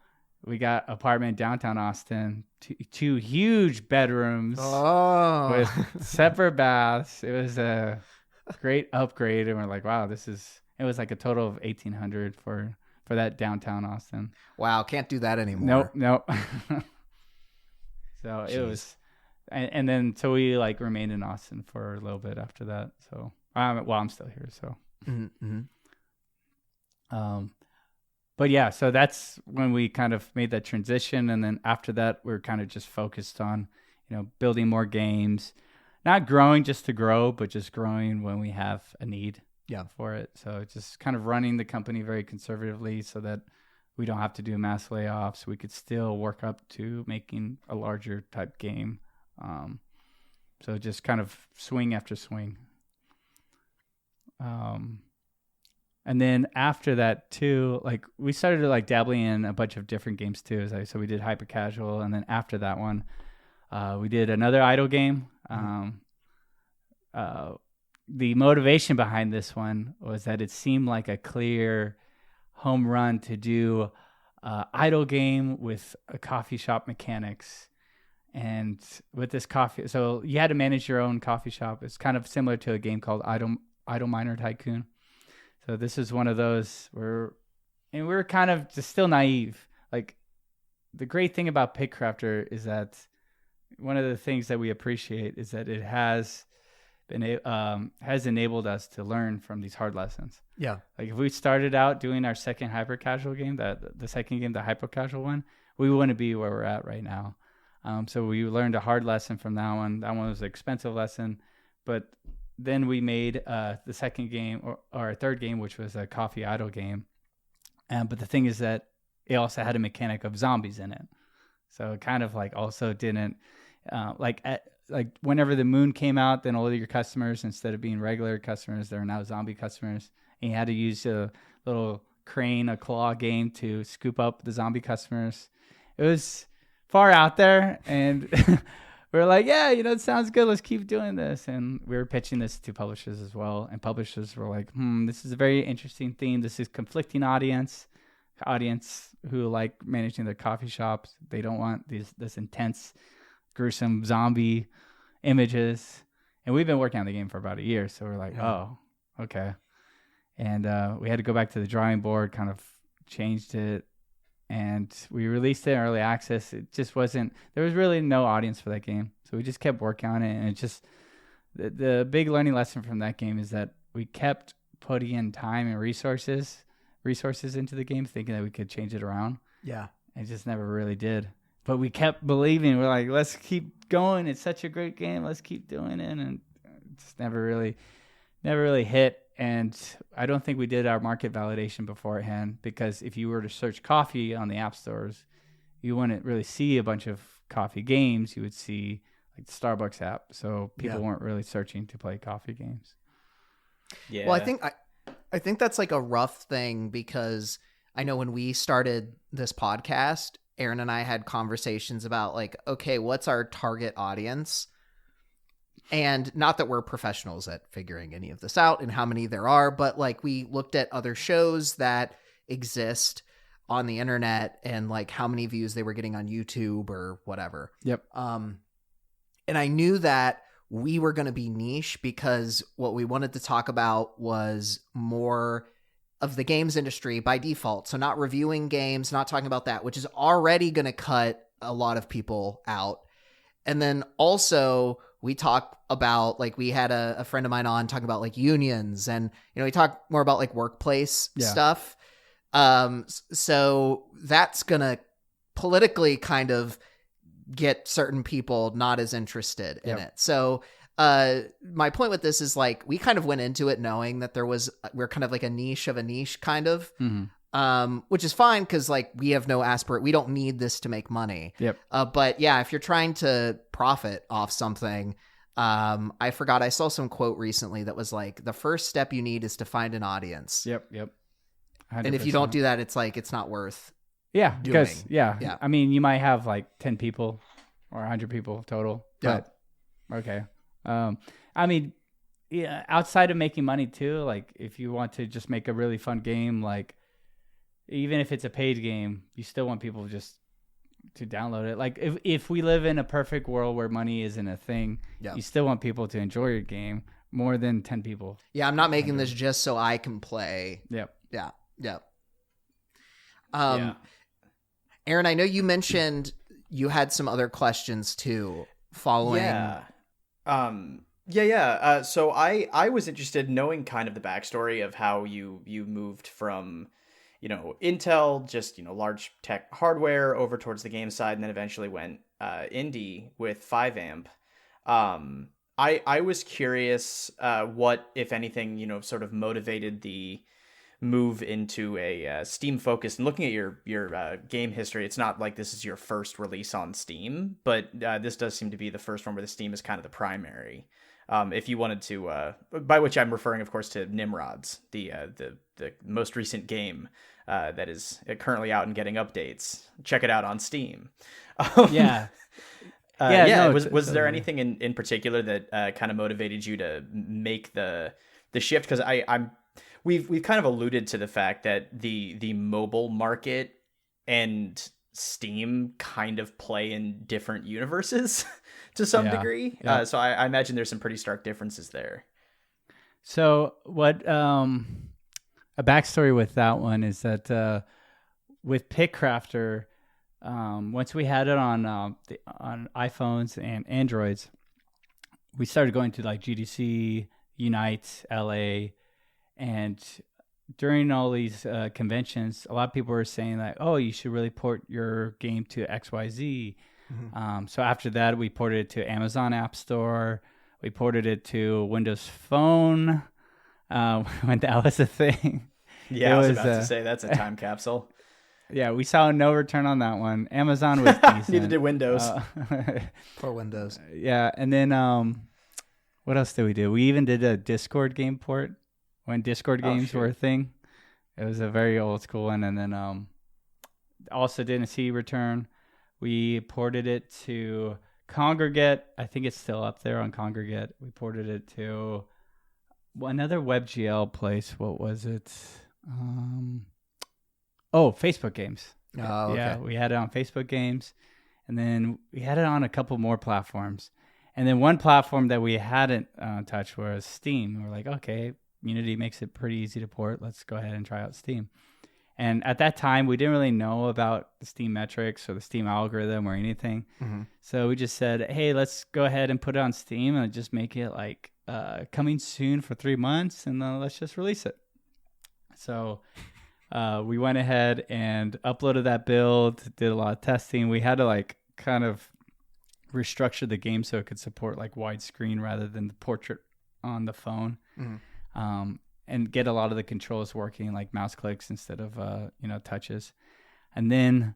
we got apartment downtown Austin, two huge bedrooms with separate baths. It was a great upgrade, and we're like, wow, it was like a total of $1,800 for that downtown Austin. Wow, can't do that anymore. Nope. So it was, and then so we like remained in Austin for a little bit after that. So I'm still here. So, but yeah, so that's when we kind of made that transition, and then after that, we're kind of just focused on, building more games, not growing just to grow, but just growing when we have a need for it. So just kind of running the company very conservatively so that we don't have to do mass layoffs. We could still work up to making a larger type game. So just kind of swing after swing. And then after that too, like we started like dabbling in a bunch of different games too. So we did Hyper-Casual, and then after that one, we did another idle game. The motivation behind this one was that it seemed like a clear home run to do idle game with a coffee shop mechanics. And with this coffee, so you had to manage your own coffee shop. It's kind of similar to a game called Idle Miner Tycoon. So this is one of those where, and we're kind of just still naive. Like the great thing about PickCrafter is that one of the things that we appreciate is that it has enabled us to learn from these hard lessons. Yeah. Like if we started out doing our second Hyper-Casual game, the second game, the Hyper-Casual one, we wouldn't be where we're at right now. So we learned a hard lesson from that one. That one was an expensive lesson, but then we made the second game or our third game, which was a coffee idle game. But the thing is that it also had a mechanic of zombies in it. So it kind of like also didn't like whenever the moon came out, then all of your customers, instead of being regular customers, they're now zombie customers. And you had to use a little crane, a claw game to scoop up the zombie customers. It was far out there, and we were like, yeah, it sounds good. Let's keep doing this. And we were pitching this to publishers as well. And publishers were like, this is a very interesting theme. This is conflicting audience who like managing their coffee shops. They don't want this intense, gruesome zombie images. And we've been working on the game for about a year. So we're like, oh, okay. And we had to go back to the drawing board, kind of changed it. And we released it in early access. It just wasn't, there was really no audience for that game. So we just kept working on it. And it just, the big learning lesson from that game is that we kept putting in time and resources into the game, thinking that we could change it around. Yeah. And just never really did. But we kept believing. We're like, let's keep going. It's such a great game. Let's keep doing it. And it just never really hit. And I don't think we did our market validation beforehand, because if you were to search coffee on the app stores, you wouldn't really see a bunch of coffee games. You would see like the Starbucks app. So people weren't really searching to play coffee games. Yeah. Well, I think that's like a rough thing, because I know when we started this podcast, Aaron and I had conversations about like, okay, what's our target audience? And not that we're professionals at figuring any of this out and how many there are, but like we looked at other shows that exist on the internet and like how many views they were getting on YouTube or whatever. Yep. And I knew that we were going to be niche, because what we wanted to talk about was more of the games industry by default. So not reviewing games, not talking about that, which is already going to cut a lot of people out. And then also we talk about, like, we had a friend of mine on talking about like unions, and, we talk more about like workplace stuff. So that's going to politically kind of get certain people not as interested in it. So my point with this is like, we kind of went into it knowing that we're kind of like a niche of a niche kind of, which is fine, because like we have no we don't need this to make money. Yep. But yeah, if you're trying to profit off something, I forgot, I saw some quote recently that was like, the first step you need is to find an audience. Yep. 100%. And if you don't do that, it's like, it's not worth doing. Because I mean, you might have like 10 people or 100 people total, but okay. I mean, outside of making money too, like if you want to just make a really fun game, like even if it's a paid game, you still want people just to download it. Like if we live in a perfect world where money isn't a thing, you still want people to enjoy your game more than 10 people. Yeah, I'm not making this just so I can play. Yep. Yeah. Aaron, I know you mentioned you had some other questions too following. So I was interested in knowing kind of the backstory of how you moved from, Intel, just, large tech hardware over towards the game side, and then eventually went indie with Fiveamp. I was curious what, if anything, sort of motivated the move into a Steam focus. And looking at your game history, it's not like this is your first release on Steam, but this does seem to be the first one where the Steam is kind of the primary. If you wanted to, by which I'm referring, of course, to NIMRODS, the most recent game that is currently out and getting updates. Check it out on Steam. Was there anything in particular that kind of motivated you to make the shift? Because we've kind of alluded to the fact that the mobile market and Steam kind of play in different universes to some degree. Yeah. So I imagine there's some pretty stark differences there. So what a backstory with that one is that with PickCrafter, once we had it on iPhones and Androids, we started going to like GDC, Unite, LA, and during all these conventions, a lot of people were saying like, oh, you should really port your game to XYZ. Mm-hmm. So after that, we ported it to Amazon App Store. We ported it to Windows Phone when that was a thing. Yeah, I was about to say that's a time capsule. Yeah, we saw no return on that one. Amazon was decent. Neither did Windows. For Windows. Yeah, and then what else did we do? We even did a Discord game port when Discord games were a thing. It was a very old school one. And then also didn't see return. We ported it to Congregate. I think it's still up there on Congregate. We ported it to another WebGL place. What was it? Facebook games. Oh, okay. Yeah, we had it on Facebook games. And then we had it on a couple more platforms. And then one platform that we hadn't touched was Steam. We're like, okay, Unity makes it pretty easy to port. Let's go ahead and try out Steam. And at that time, we didn't really know about the Steam metrics or the Steam algorithm or anything. Mm-hmm. So we just said, hey, let's go ahead and put it on Steam and just make it like coming soon for 3 months, and then let's just release it. So we went ahead and uploaded that build, did a lot of testing. We had to like kind of restructure the game so it could support like widescreen rather than the portrait on the phone. Mm-hmm. And get a lot of the controls working like mouse clicks instead of touches. And then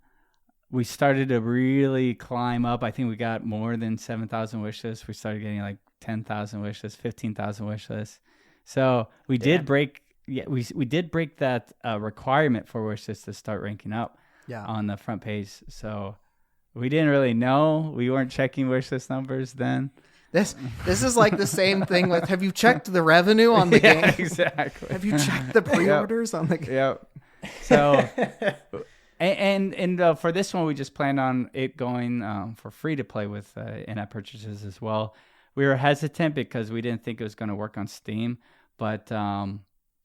we started to really climb up. I think we got more than 7,000 wish lists. We started getting like 10,000 wish lists, 15,000 wish lists. So we did break that requirement for wish lists to start ranking up on the front page. So we didn't really know. We weren't checking wish list numbers then. This is like the same thing with, have you checked the revenue on the game? Exactly. Have you checked the pre-orders on the game? Yep. So, and for this one, we just planned on it going for free to play with in-app purchases as well. We were hesitant because we didn't think it was going to work on Steam, but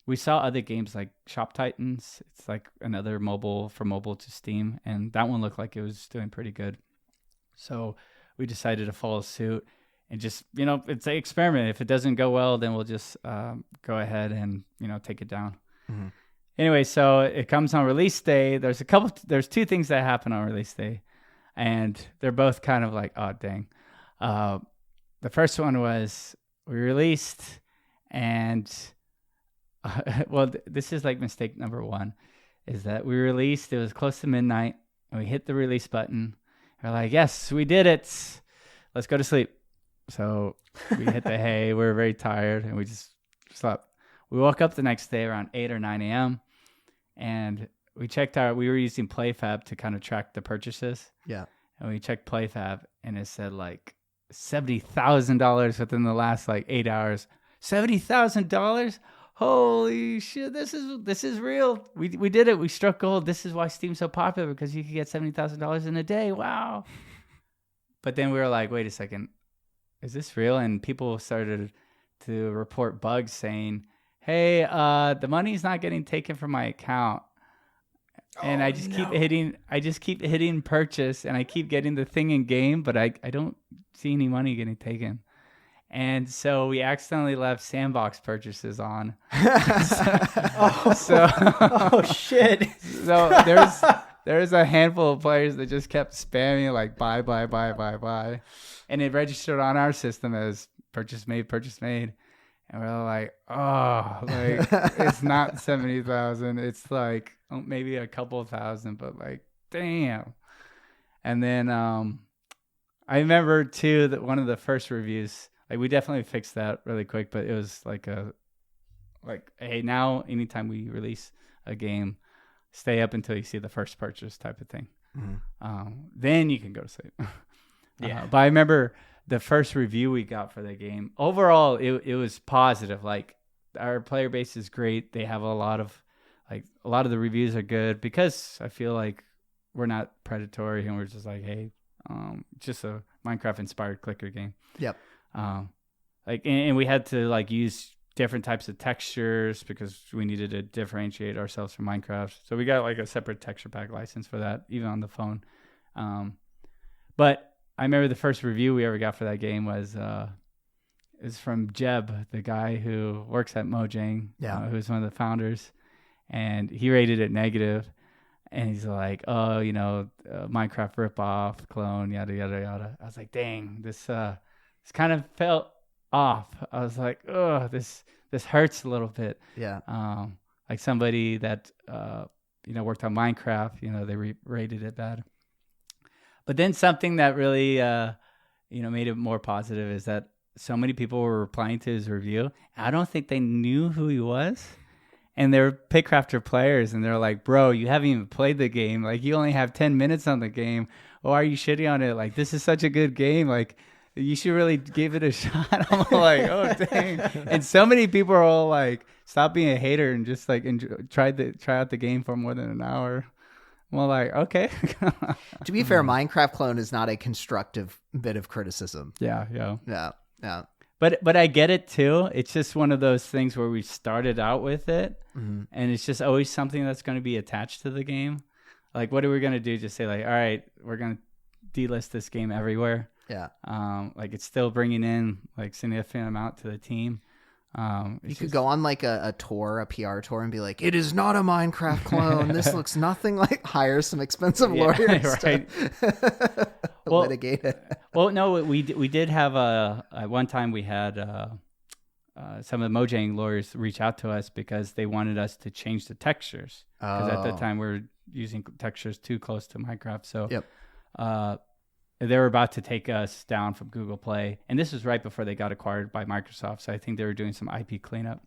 we saw other games like Shop Titans. It's like another mobile to Steam, and that one looked like it was doing pretty good. So we decided to follow suit. And just, it's an experiment. If it doesn't go well, then we'll just go ahead and, take it down. Mm-hmm. Anyway, so it comes on release day. There's two things that happen on release day. And they're both kind of like, oh, dang. The first one was we released and, this is like mistake number one, is that we released, it was close to midnight, and we hit the release button. We're like, yes, we did it. Let's go to sleep. So we hit the hay. We were very tired, and we just slept. We woke up the next day around 8 or 9 a.m., and we were using PlayFab to kind of track the purchases. Yeah. And we checked PlayFab, and it said like $70,000 within the last like 8 hours. $70,000? holy shit, this is real. We did it. We struck gold. This is why Steam's so popular, because you could get $70,000 in a day. Wow. But then we were like, wait a second, is this real? And people started to report bugs saying, hey, the money's not getting taken from my account. And I just keep hitting purchase, and I keep getting the thing in game, but I don't see any money getting taken. And so we accidentally left sandbox purchases on. Oh shit. So there's a handful of players that just kept spamming like buy. And it registered on our system as purchase made. And we're like, oh, like it's not 70,000. It's like maybe a couple thousand, but like, damn. And then I remember too that one of the first reviews, like we definitely fixed that really quick, but it was like hey, now anytime we release a game, stay up until you see the first purchase type of thing. Mm-hmm. Then you can go to sleep. Yeah. But I remember the first review we got for the game, overall, it was positive. Like our player base is great. They have a lot of the reviews are good because I feel like we're not predatory and we're just like, hey, just a Minecraft inspired clicker game. Yep. And we had to like use different types of textures because we needed to differentiate ourselves from Minecraft. So we got like a separate texture pack license for that, even on the phone. But I remember the first review we ever got for that game was from Jeb, the guy who works at Mojang, who's one of the founders, and he rated it negative. And he's like, oh, Minecraft ripoff, clone, yada, yada, yada. I was like, dang, this kind of felt off. I was like, oh, this hurts a little bit. Yeah. Like somebody that, worked on Minecraft, they rated it bad. But then something that really, made it more positive is that so many people were replying to his review. I don't think they knew who he was. And they're PickCrafter players, and they're like, bro, you haven't even played the game. Like, you only have 10 minutes on the game. Why are you shitting on it? Like, this is such a good game. Like, you should really give it a shot. I'm like, oh, dang. And so many people are all like, stop being a hater and just, like, try out the game for more than an hour. Well, like, okay. To be fair, Minecraft clone is not a constructive bit of criticism. Yeah. But I get it too. It's just one of those things where we started out with it, and it's just always something that's going to be attached to the game. Like, what are we going to do? Just say like, all right, we're going to delist this game everywhere. Yeah. Like it's still bringing in like significant amount to the team. You could go on like a tour, a PR tour, and be like, it is not a Minecraft clone. This looks nothing like. Hire some expensive lawyers right. to litigate it. Well, no, we did have at one time we had some of the Mojang lawyers reach out to us because they wanted us to change the textures. Because at that time we were using textures too close to Minecraft. So they were about to take us down from Google Play. And this was right before they got acquired by Microsoft. So I think they were doing some IP cleanup.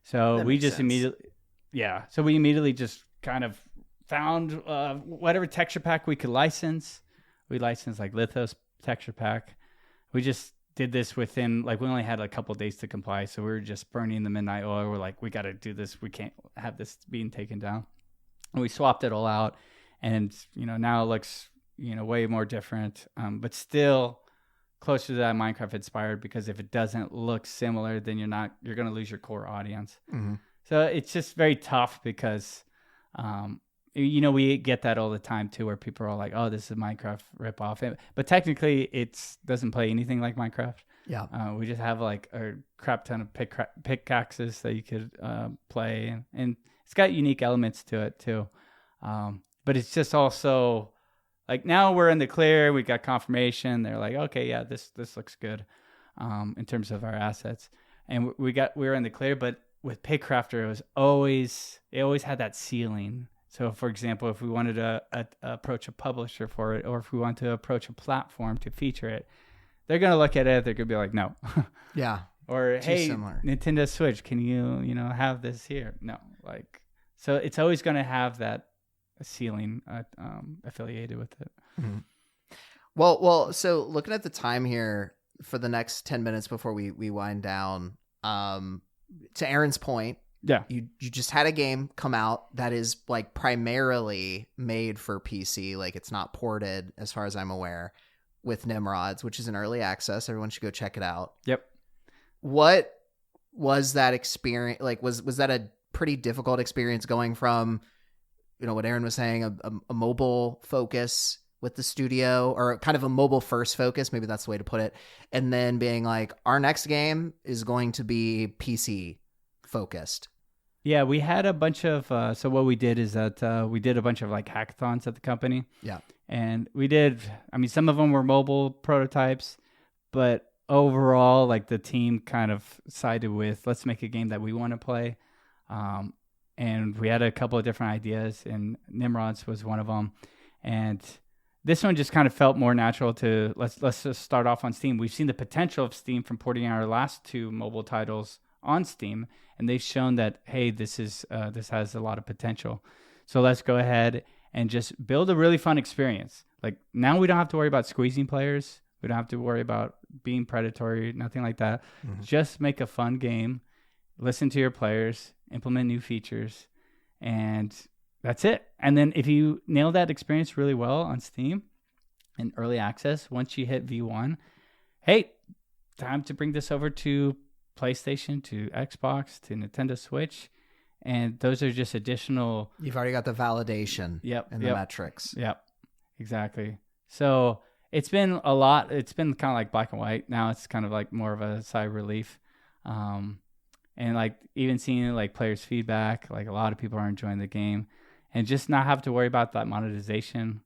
So we just immediately just kind of found whatever texture pack we could license. We licensed like Lithos texture pack. We just did this within, like, we only had a couple of days to comply. So we were just burning the midnight oil. We're like, we got to do this. We can't have this being taken down. And we swapped it all out. And, now it looks, way more different, but still closer to that Minecraft inspired, because if it doesn't look similar, then you're going to lose your core audience. Mm-hmm. So it's just very tough because, we get that all the time too, where people are all like, oh, this is a Minecraft ripoff. But technically it doesn't play anything like Minecraft. Yeah. We just have like a crap ton of pickaxes that you could play. And it's got unique elements to it too. But it's just also, like, now we're in the clear. We got confirmation. They're like, okay, yeah, this looks good in terms of our assets. And we were in the clear. But with PickCrafter, it always had that ceiling. So, for example, if we wanted to approach a publisher for it, or if we want to approach a platform to feature it, they're going to look at it. They're going to be like, no. Yeah. Or, hey, similar. Nintendo Switch, can you, have this here? No. Like, so it's always going to have that ceiling affiliated with it. Mm-hmm. Well, so looking at the time here for the next 10 minutes before we wind down, to Aaron's point, Yeah. you just had a game come out that is like primarily made for PC. Like it's not ported as far as I'm aware with NIMRODS, which is in early access. Everyone should go check it out. Yep. What was that experience? Like, was that a pretty difficult experience going from, what Aaron was saying, a mobile focus with the studio, or kind of a mobile first focus, maybe that's the way to put it, and then being like, our next game is going to be PC focused? Yeah, we had a bunch of, so what we did is that we did a bunch of like hackathons at the company. Yeah. And we did, some of them were mobile prototypes, but overall, like the team kind of sided with, let's make a game that we want to play. And we had a couple of different ideas, and NIMRODS was one of them. And this one just kind of felt more natural to, let's just start off on Steam. We've seen the potential of Steam from porting our last 2 mobile titles on Steam, and they've shown that, hey, this has a lot of potential. So let's go ahead and just build a really fun experience. Like now we don't have to worry about squeezing players. We don't have to worry about being predatory, nothing like that. Mm-hmm. Just make a fun game, listen to your players, implement new features, and that's it. And then if you nail that experience really well on Steam in early access, once you hit V1, hey, time to bring this over to PlayStation, to Xbox, to Nintendo Switch. And those are just additional. You've already got the validation and the metrics. Yep, exactly. So it's been a lot. It's been kind of like black and white. Now it's kind of like more of a sigh of relief. And like even seeing like players' feedback, like a lot of people are enjoying the game, and just not have to worry about that monetization.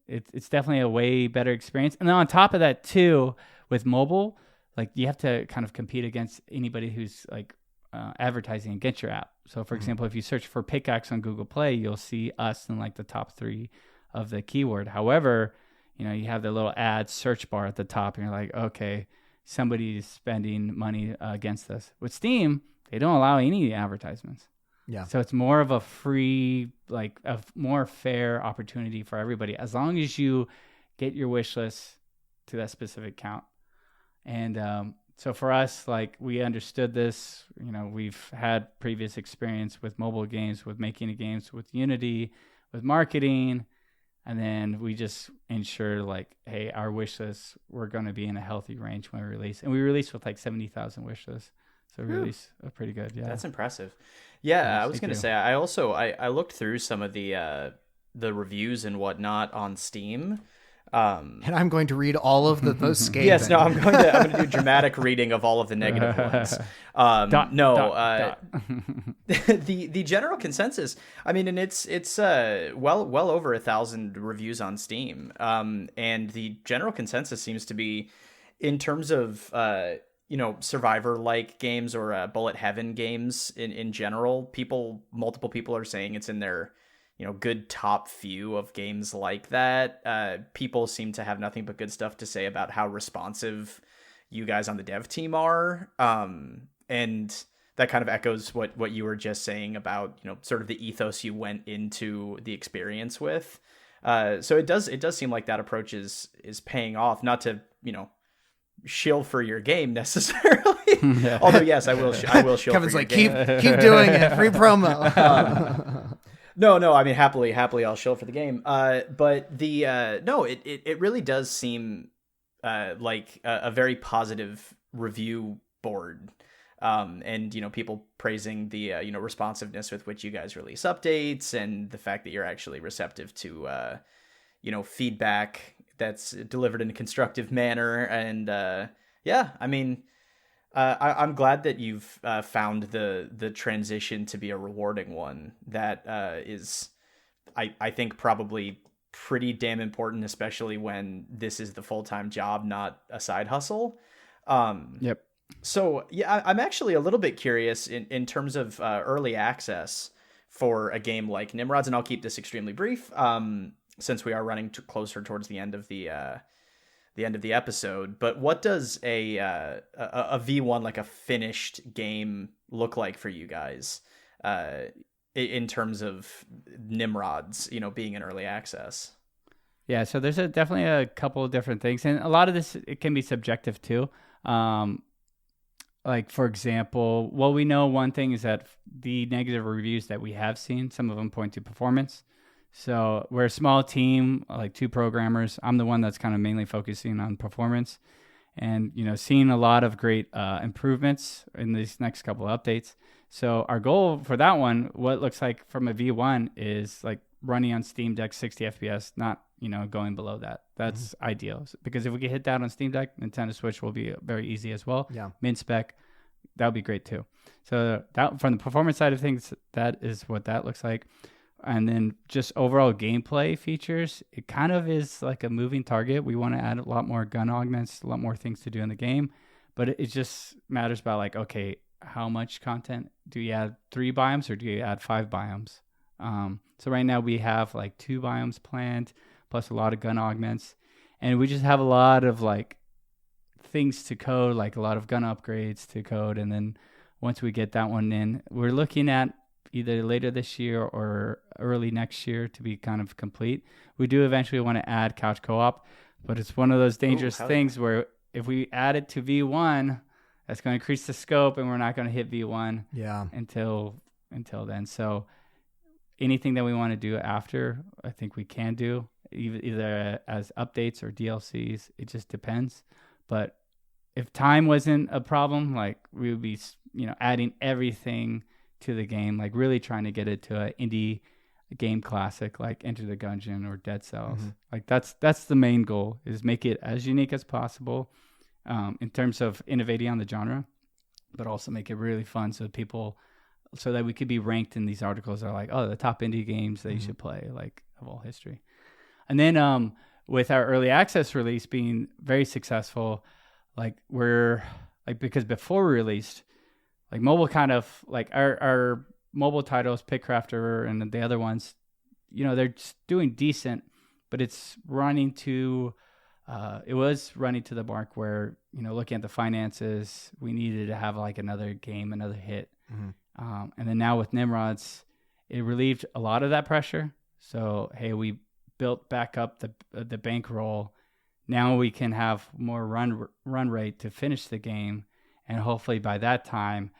It's definitely a way better experience. And then on top of that too, with mobile, like you have to kind of compete against anybody who's like advertising against your app. So for example, if you search for pickaxe on Google Play, you'll see us in like the top 3 of the keyword. However, you have the little ad search bar at the top, and you're like, okay, somebody's spending money against us. With Steam, they don't allow any advertisements. Yeah. So it's more of a free, like a more fair opportunity for everybody, as long as you get your wish list to that specific count. And so for us, like we understood this, we've had previous experience with mobile games, with making games with Unity, with marketing. And then we just ensure like, hey, our wish lists, we're going to be in a healthy range when we release. And we release with like 70,000 wish lists. So we release a pretty good. Yeah. That's impressive. Yeah. I was going to say, I looked through some of the reviews and whatnot on Steam. And I'm going to read all of the most scathing. Yes, no, I'm going to do dramatic reading of all of the negative ones. The general consensus, and it's well over 1,000 reviews on Steam. And the general consensus seems to be, in terms of survivor-like games or bullet heaven games in general, multiple people are saying it's in their good top few of games like that. People seem to have nothing but good stuff to say about how responsive you guys on the dev team are. And that kind of echoes what you were just saying about, sort of the ethos you went into the experience with. So it does seem like that approach is paying off, not to, shill for your game necessarily. Although yes, I will shill Kevin's for like, your game. keep doing it. Free promo. No, happily I'll shill for the game. But it really does seem like a very positive review board. And people praising the responsiveness with which you guys release updates, and the fact that you're actually receptive to feedback that's delivered in a constructive manner. And I'm glad that you've found the transition to be a rewarding one. That is, I think, probably pretty damn important, especially when this is the full-time job, not a side hustle. Yep. So yeah, I'm actually a little bit curious in terms of early access for a game like NIMRODS, and I'll keep this extremely brief, since we are running closer towards the end of the episode. But what does a V1, like a finished game, look like for you guys in terms of NIMRODS, being in early access? Yeah, so there's definitely a couple of different things, and a lot of this, it can be subjective too. like, for example, well, we know one thing is that the negative reviews that we have seen, some of them point to performance. So we're a small team, like 2 programmers. I'm the one that's kind of mainly focusing on performance, and seeing a lot of great improvements in these next couple of updates. So our goal for that one, what it looks like from a V1, is like running on Steam Deck 60 FPS, not going below that. That's ideal, because if we can hit that on Steam Deck, Nintendo Switch will be very easy as well. Yeah, min spec, that would be great too. So that, from the performance side of things, that is what that looks like. And then just overall gameplay features, it kind of is like a moving target. We want to add a lot more gun augments, a lot more things to do in the game, but it just matters about like, okay, how much content do you add? 3 biomes or do you add 5 biomes? So right now we have like 2 biomes planned, plus a lot of gun augments, and we just have a lot of like things to code, like a lot of gun upgrades to code. And then once we get that one in, we're looking at either later this year or early next year to be kind of complete. We do eventually want to add couch co-op, but it's one of those dangerous things where if we add it to V1, that's going to increase the scope, and we're not going to hit V1 until then. So anything that we want to do after, I think we can do, either as updates or DLCs. It just depends. But if time wasn't a problem, like we would be, adding everything to the game, like really trying to get it to an indie game classic like Enter the Gungeon or Dead Cells. Like that's the main goal, is make it as unique as possible in terms of innovating on the genre, but also make it really fun so that we could be ranked in these articles that are like, oh, the top indie games that you should play, like, of all history. And then with our early access release being very successful, like we're like, because before we released, like mobile kind of like our mobile titles, PickCrafter and the other ones, they're just doing decent, but it's running to, it was running to the mark where, looking at the finances, we needed to have like another game, another hit. And then now with NIMRODS, it relieved a lot of that pressure. So, hey, we built back up the bankroll. Now we can have more run rate to finish the game. And hopefully by that time,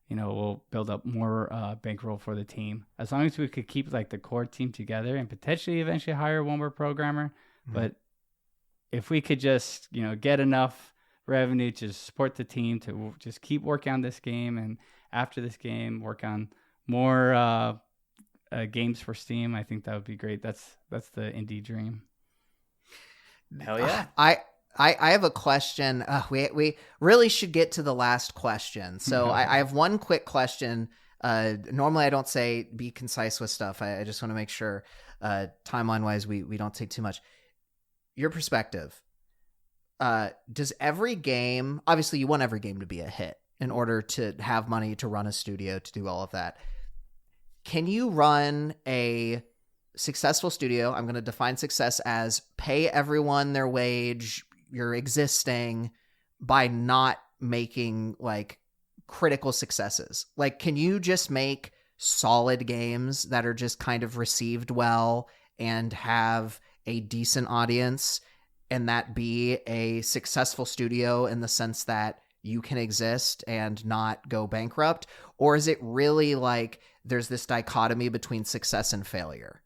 we'll build up more bankroll for the team. As long as we could keep like the core team together and potentially eventually hire one more programmer. But if we could just, get enough revenue to support the team to just keep working on this game, and after this game, work on more games for Steam, I think that would be great. That's the indie dream. Hell yeah. I have a question. We really should get to the last question. So I have one quick question. Normally I don't say be concise with stuff. I just want to make sure timeline wise we don't take too much. Your perspective. Does every game, obviously you want every game to be a hit in order to have money to run a studio, to do all of that. Can you run a successful studio? I'm going to define success as pay everyone their wage, you're existing, by not making like critical successes. Like, can you just make solid games that are just kind of received well and have a decent audience, and that be a successful studio in the sense that you can exist and not go bankrupt? Or is it really like there's this dichotomy between success and failure?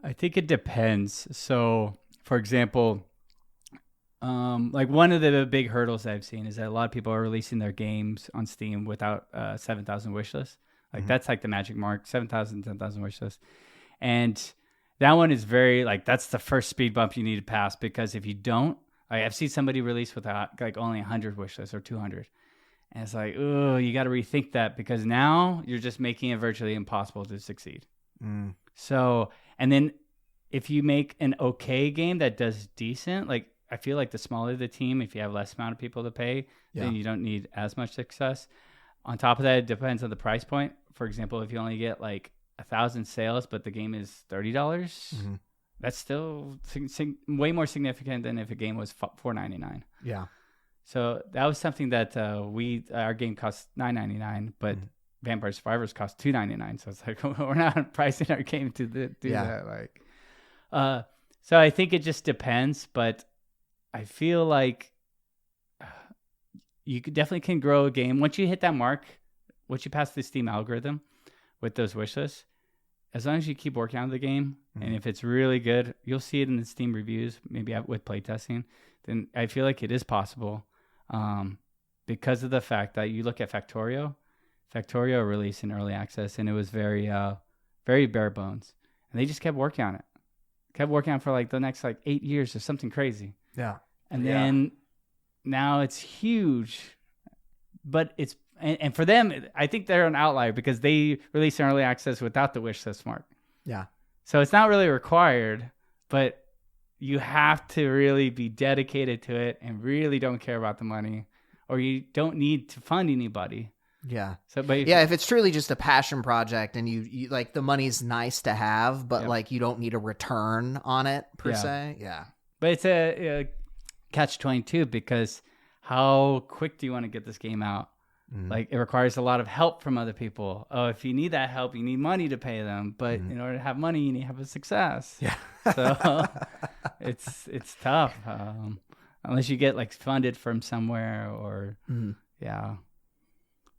I think it depends. So, for example, like one of the big hurdles I've seen is that a lot of people are releasing their games on Steam without 7,000 wishlist. Like that's like the magic mark, 7,000, 10,000 wishlist. And that one is very like, that's the first speed bump you need to pass, because if you don't, I've seen somebody release without like only 100 wishlists or 200. And it's like, oh, you got to rethink that, because now you're just making it virtually impossible to succeed. So, and then if you make an okay game that does decent, like I feel like the smaller the team, if you have less amount of people to pay, then you don't need as much success. On top of that, it depends on the price point. For example, if you only get like 1,000 sales, but the game is $30, that's still way more significant than if a game was $4.99. Yeah. So that was something that our game cost $9.99, but Vampire Survivors cost $2.99. So it's like we're not pricing our game to do that. Like, so I think it just depends, but I feel like you definitely can grow a game. Once you hit that mark, once you pass the Steam algorithm with those wish lists, as long as you keep working on the game, and if it's really good, you'll see it in the Steam reviews, maybe with playtesting, then I feel like it is possible. Because of the fact that you look at Factorio released in early access, and it was very, very bare bones. And they just kept working on it. Kept working on it for like the next like 8 years or something crazy. Yeah. And then now it's huge. But it's, and for them, I think they're an outlier because they released in early access without the wish list mark. Yeah. So it's not really required, but you have to really be dedicated to it and really don't care about the money, or you don't need to fund anybody. Yeah. So, but if it's truly just a passion project and you like the money's nice to have, but like you don't need a return on it per se. Yeah. But it's a catch-22 because how quick do you want to get this game out? Like it requires a lot of help from other people. Oh, if you need that help, you need money to pay them. But in order to have money, you need to have a success. Yeah. So it's tough unless you get like funded from somewhere or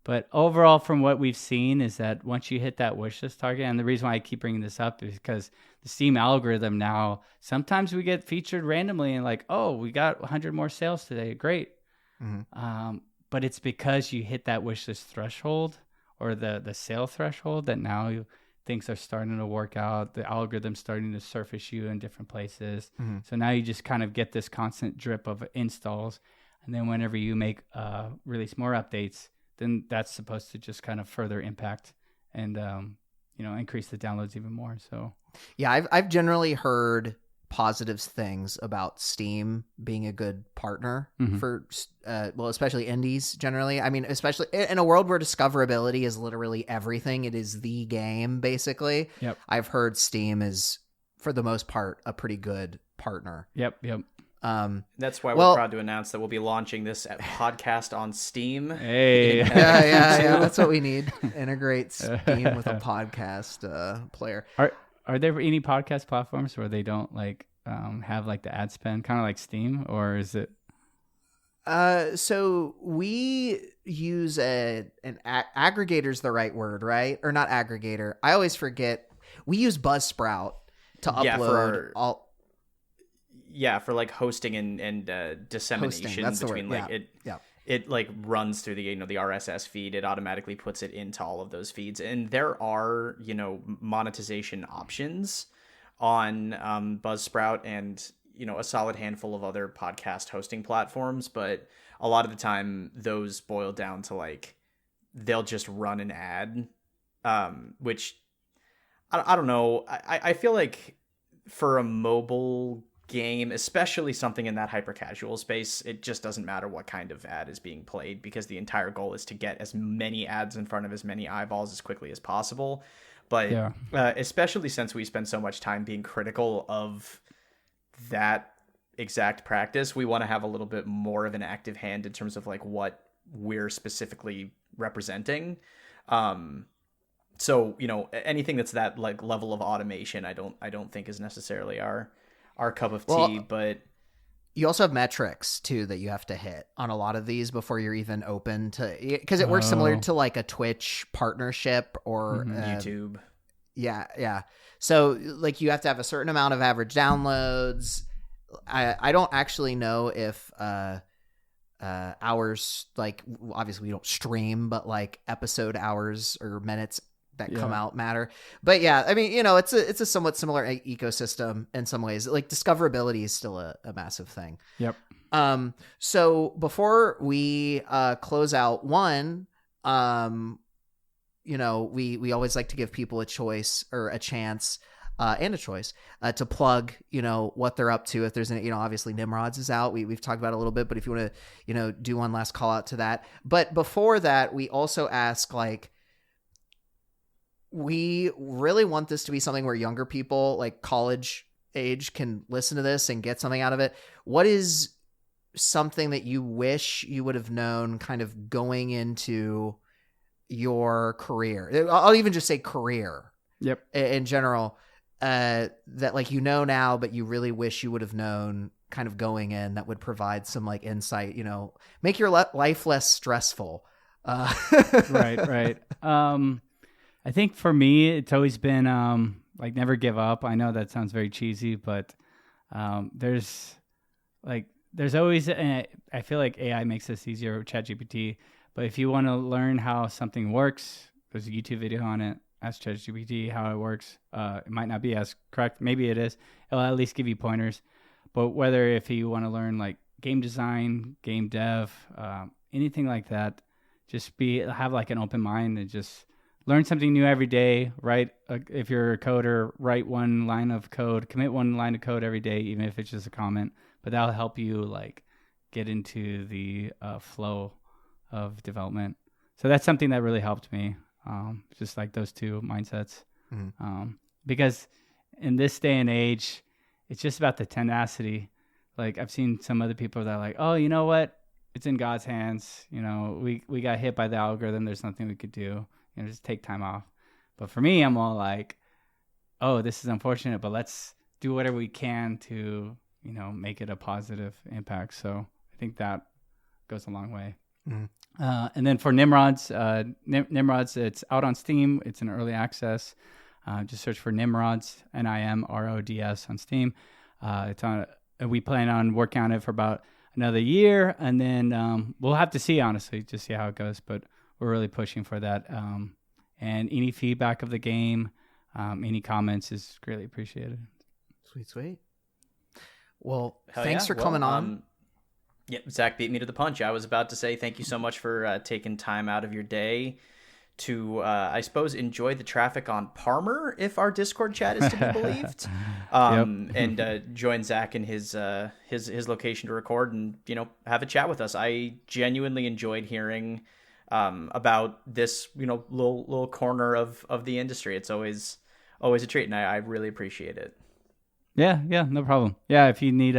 But overall, from what we've seen, is that once you hit that wish list target, and the reason why I keep bringing this up is because the Steam algorithm now, sometimes we get featured randomly and like, oh, we got 100 more sales today. Great. But it's because you hit that wish list threshold or the sale threshold that now things are starting to work out. The algorithm's starting to surface you in different places. So now you just kind of get this constant drip of installs. And then whenever you release more updates, then that's supposed to just kind of further impact and, increase the downloads even more. So, yeah, I've generally heard positive things about Steam being a good partner for, especially indies generally. I mean, especially in a world where discoverability is literally everything. It is the game, basically. Yep. I've heard Steam is, for the most part, a pretty good partner. Yep. That's why we're proud to announce that we'll be launching this podcast on Steam. Hey, yeah, that's what we need. Integrate Steam with a podcast player. Are there any podcast platforms where they don't have like the ad spend, kind of like Steam, or is it? So we use an aggregator's the right word, right? Or not aggregator. I always forget. We use Buzzsprout to upload all. Yeah, for like hosting and dissemination that's between the word. It like runs through the the RSS feed. It automatically puts it into all of those feeds, and there are monetization options on Buzzsprout and a solid handful of other podcast hosting platforms. But a lot of the time, those boil down to like they'll just run an ad, which I don't know. I feel like for a mobile game, especially something in that hyper casual space, it just doesn't matter what kind of ad is being played because the entire goal is to get as many ads in front of as many eyeballs as quickly as possible. But especially since we spend so much time being critical of that exact practice, we want to have a little bit more of an active hand in terms of like what we're specifically representing. So anything that's that like level of automation, I don't think is necessarily our cup of tea. But you also have metrics too that you have to hit on a lot of these before you're even open to, because it works similar to like a Twitch partnership or YouTube. Yeah. So like you have to have a certain amount of average downloads. I don't actually know if hours, like obviously we don't stream, but like episode hours or minutes that come out matter. But yeah, I mean, it's a somewhat similar ecosystem in some ways. Like discoverability is still a massive thing. Yep. So before we close out we always like to give people a choice or a chance and a choice to plug, what they're up to. If there's any, obviously NIMRODS is out. We've talked about it a little bit, but if you want to, do one last call out to that. But before that, we also ask like, we really want this to be something where younger people like college age can listen to this and get something out of it. What is something that you wish you would have known kind of going into your career? I'll even just say career. Yep. In general, that like now, but you really wish you would have known kind of going in that would provide some like insight, make your life less stressful. Right. I think for me, it's always been like never give up. I know that sounds very cheesy, but there's always, I feel like AI makes this easier with ChatGPT, but if you want to learn how something works, there's a YouTube video on it. Ask ChatGPT how it works. It might not be as correct. Maybe it is. It'll at least give you pointers. But whether if you want to learn like game design, game dev, anything like that, just have like an open mind and just learn something new every day. Write, if you're a coder, write one line of code, commit one line of code every day, even if it's just a comment. But that'll help you like get into the flow of development. So that's something that really helped me. Just like those two mindsets. Because in this day and age, it's just about the tenacity. Like I've seen some other people that are like, oh, you know what? It's in God's hands. We got hit by the algorithm. There's nothing we could do. Just take time off. But for me, I'm all like, oh, this is unfortunate, but let's do whatever we can to, make it a positive impact. So I think that goes a long way. And then for NIMRODS, NIMRODS, it's out on Steam. It's in early access. Just search for NIMRODS, NIMRODS on Steam. We plan on working on it for about another year, and then we'll have to see, honestly, just see how it goes. But we're really pushing for that. And any feedback of the game, any comments is greatly appreciated. Sweet. Well, thanks for coming on. Zach beat me to the punch. I was about to say thank you so much for taking time out of your day to, I suppose, enjoy the traffic on Parmer, if our Discord chat is to be believed, and join Zach in his location to record and have a chat with us. I genuinely enjoyed hearing about this little corner of the industry. It's always a treat, and I really appreciate it. Yeah, no problem. Yeah, if you need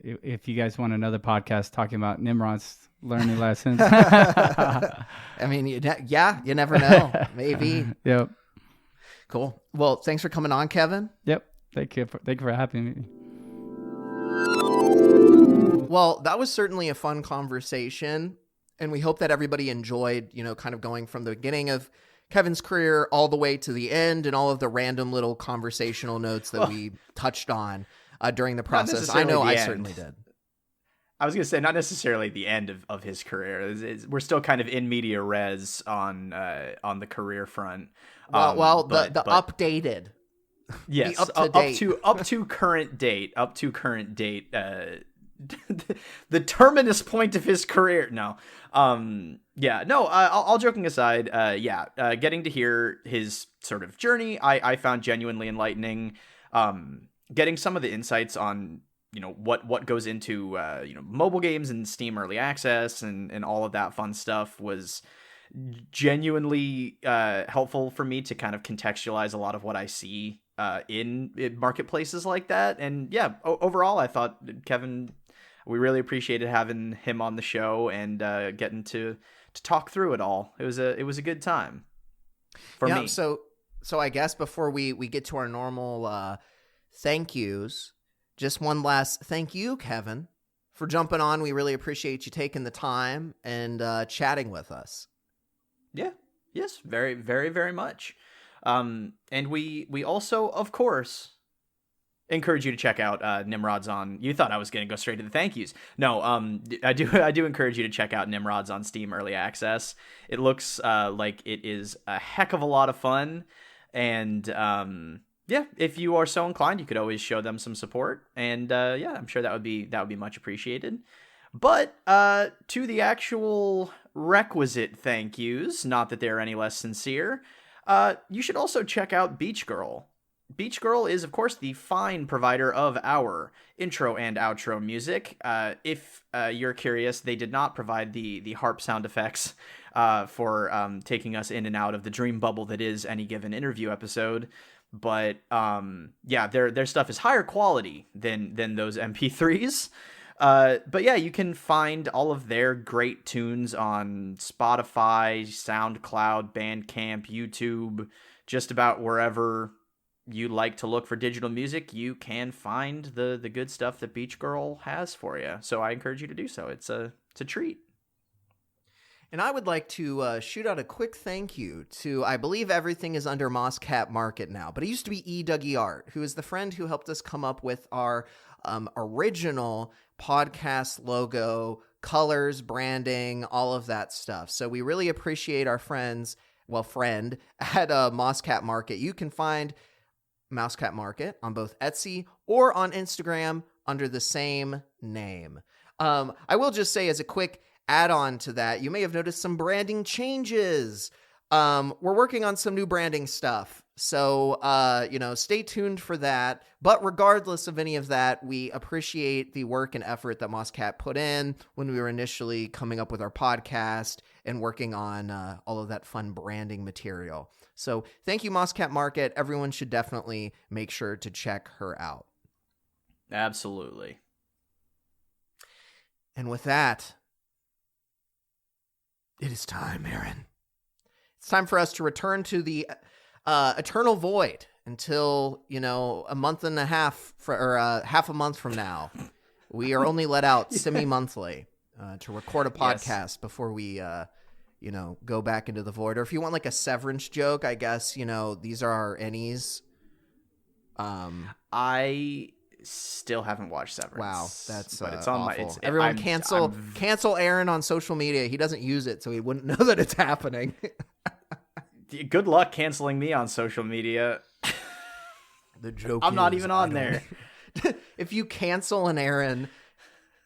if you guys want another podcast talking about NIMRODS learning lessons. I mean, you never know. Maybe. Yep. Cool. Well, thanks for coming on, Kevin. Yep. Thank you for having me. Well, that was certainly a fun conversation, and we hope that everybody enjoyed, kind of going from the beginning of Kevin's career all the way to the end and all of the random little conversational notes that we touched on during the process. I know I certainly did. I was going to say, not necessarily the end of his career. We're still kind of in media res on the career front. The updated. Yes, up to current date. The terminus point of his career. No. All joking aside, getting to hear his sort of journey, I found genuinely enlightening. Getting some of the insights on, what goes into, mobile games and Steam early access and all of that fun stuff was genuinely helpful for me to kind of contextualize a lot of what I see in marketplaces like that. And overall, I thought Kevin, we really appreciated having him on the show and getting to talk through it all. It was a good time for me. So I guess before we get to our normal thank yous, just one last thank you, Kevin, for jumping on. We really appreciate you taking the time and chatting with us. Yeah. Yes. Very, very, very much. And we also, of course, encourage you to check out NIMRODS on. You thought I was going to go straight to the thank yous. No, I do encourage you to check out NIMRODS on Steam Early Access. It looks like it is a heck of a lot of fun, and if you are so inclined, you could always show them some support, and I'm sure that would be much appreciated. But to the actual requisite thank yous, not that they're any less sincere, you should also check out Beach Girl. Beach Girl is, of course, the fine provider of our intro and outro music. If you're curious, they did not provide the harp sound effects for taking us in and out of the dream bubble that is any given interview episode. But their stuff is higher quality than those MP3s. But you can find all of their great tunes on Spotify, SoundCloud, Bandcamp, YouTube, just about wherever you like to look for digital music, you can find the good stuff that Beach Girl has for you. So I encourage you to do so. It's a treat. And I would like to shoot out a quick thank you to, I believe everything is under Mosscat Market now, but it used to be E. Dougie Art, who is the friend who helped us come up with our original podcast logo, colors, branding, all of that stuff. So we really appreciate our friend at Mosscat Market. You can find Mousecat Market on both Etsy or on Instagram under the same name. I will just say as a quick add-on to that, you may have noticed some branding changes. We're working on some new branding stuff. So, stay tuned for that. But regardless of any of that, we appreciate the work and effort that Mosscat put in when we were initially coming up with our podcast and working on all of that fun branding material. So thank you, Mosscat Market. Everyone should definitely make sure to check her out. Absolutely. And with that, it is time, Aaron. It's time for us to return to the eternal void until, a month and a half, half a month from now. We are only let out semi-monthly to record a podcast before we, go back into the void. Or if you want like a severance joke, I guess, these are our innies. I still haven't watched Severance. Wow, that's but it's on awful. Everyone cancel Aaron on social media. He doesn't use it, so he wouldn't know that it's happening. Good luck canceling me on social media. The joke I'm not even on there. If you cancel an Aaron,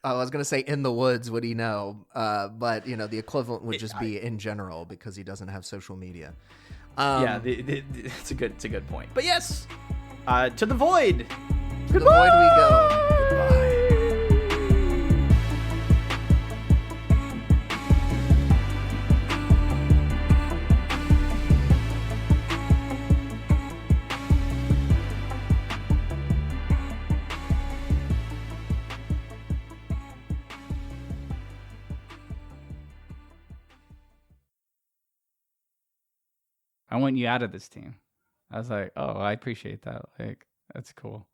I was going to say in the woods, would he know? But, the equivalent would just be in general because he doesn't have social media. It's a good point. But yes, to the void. To the void we go. Goodbye. I want you out of this team. I was like, oh, I appreciate that. Like, that's cool.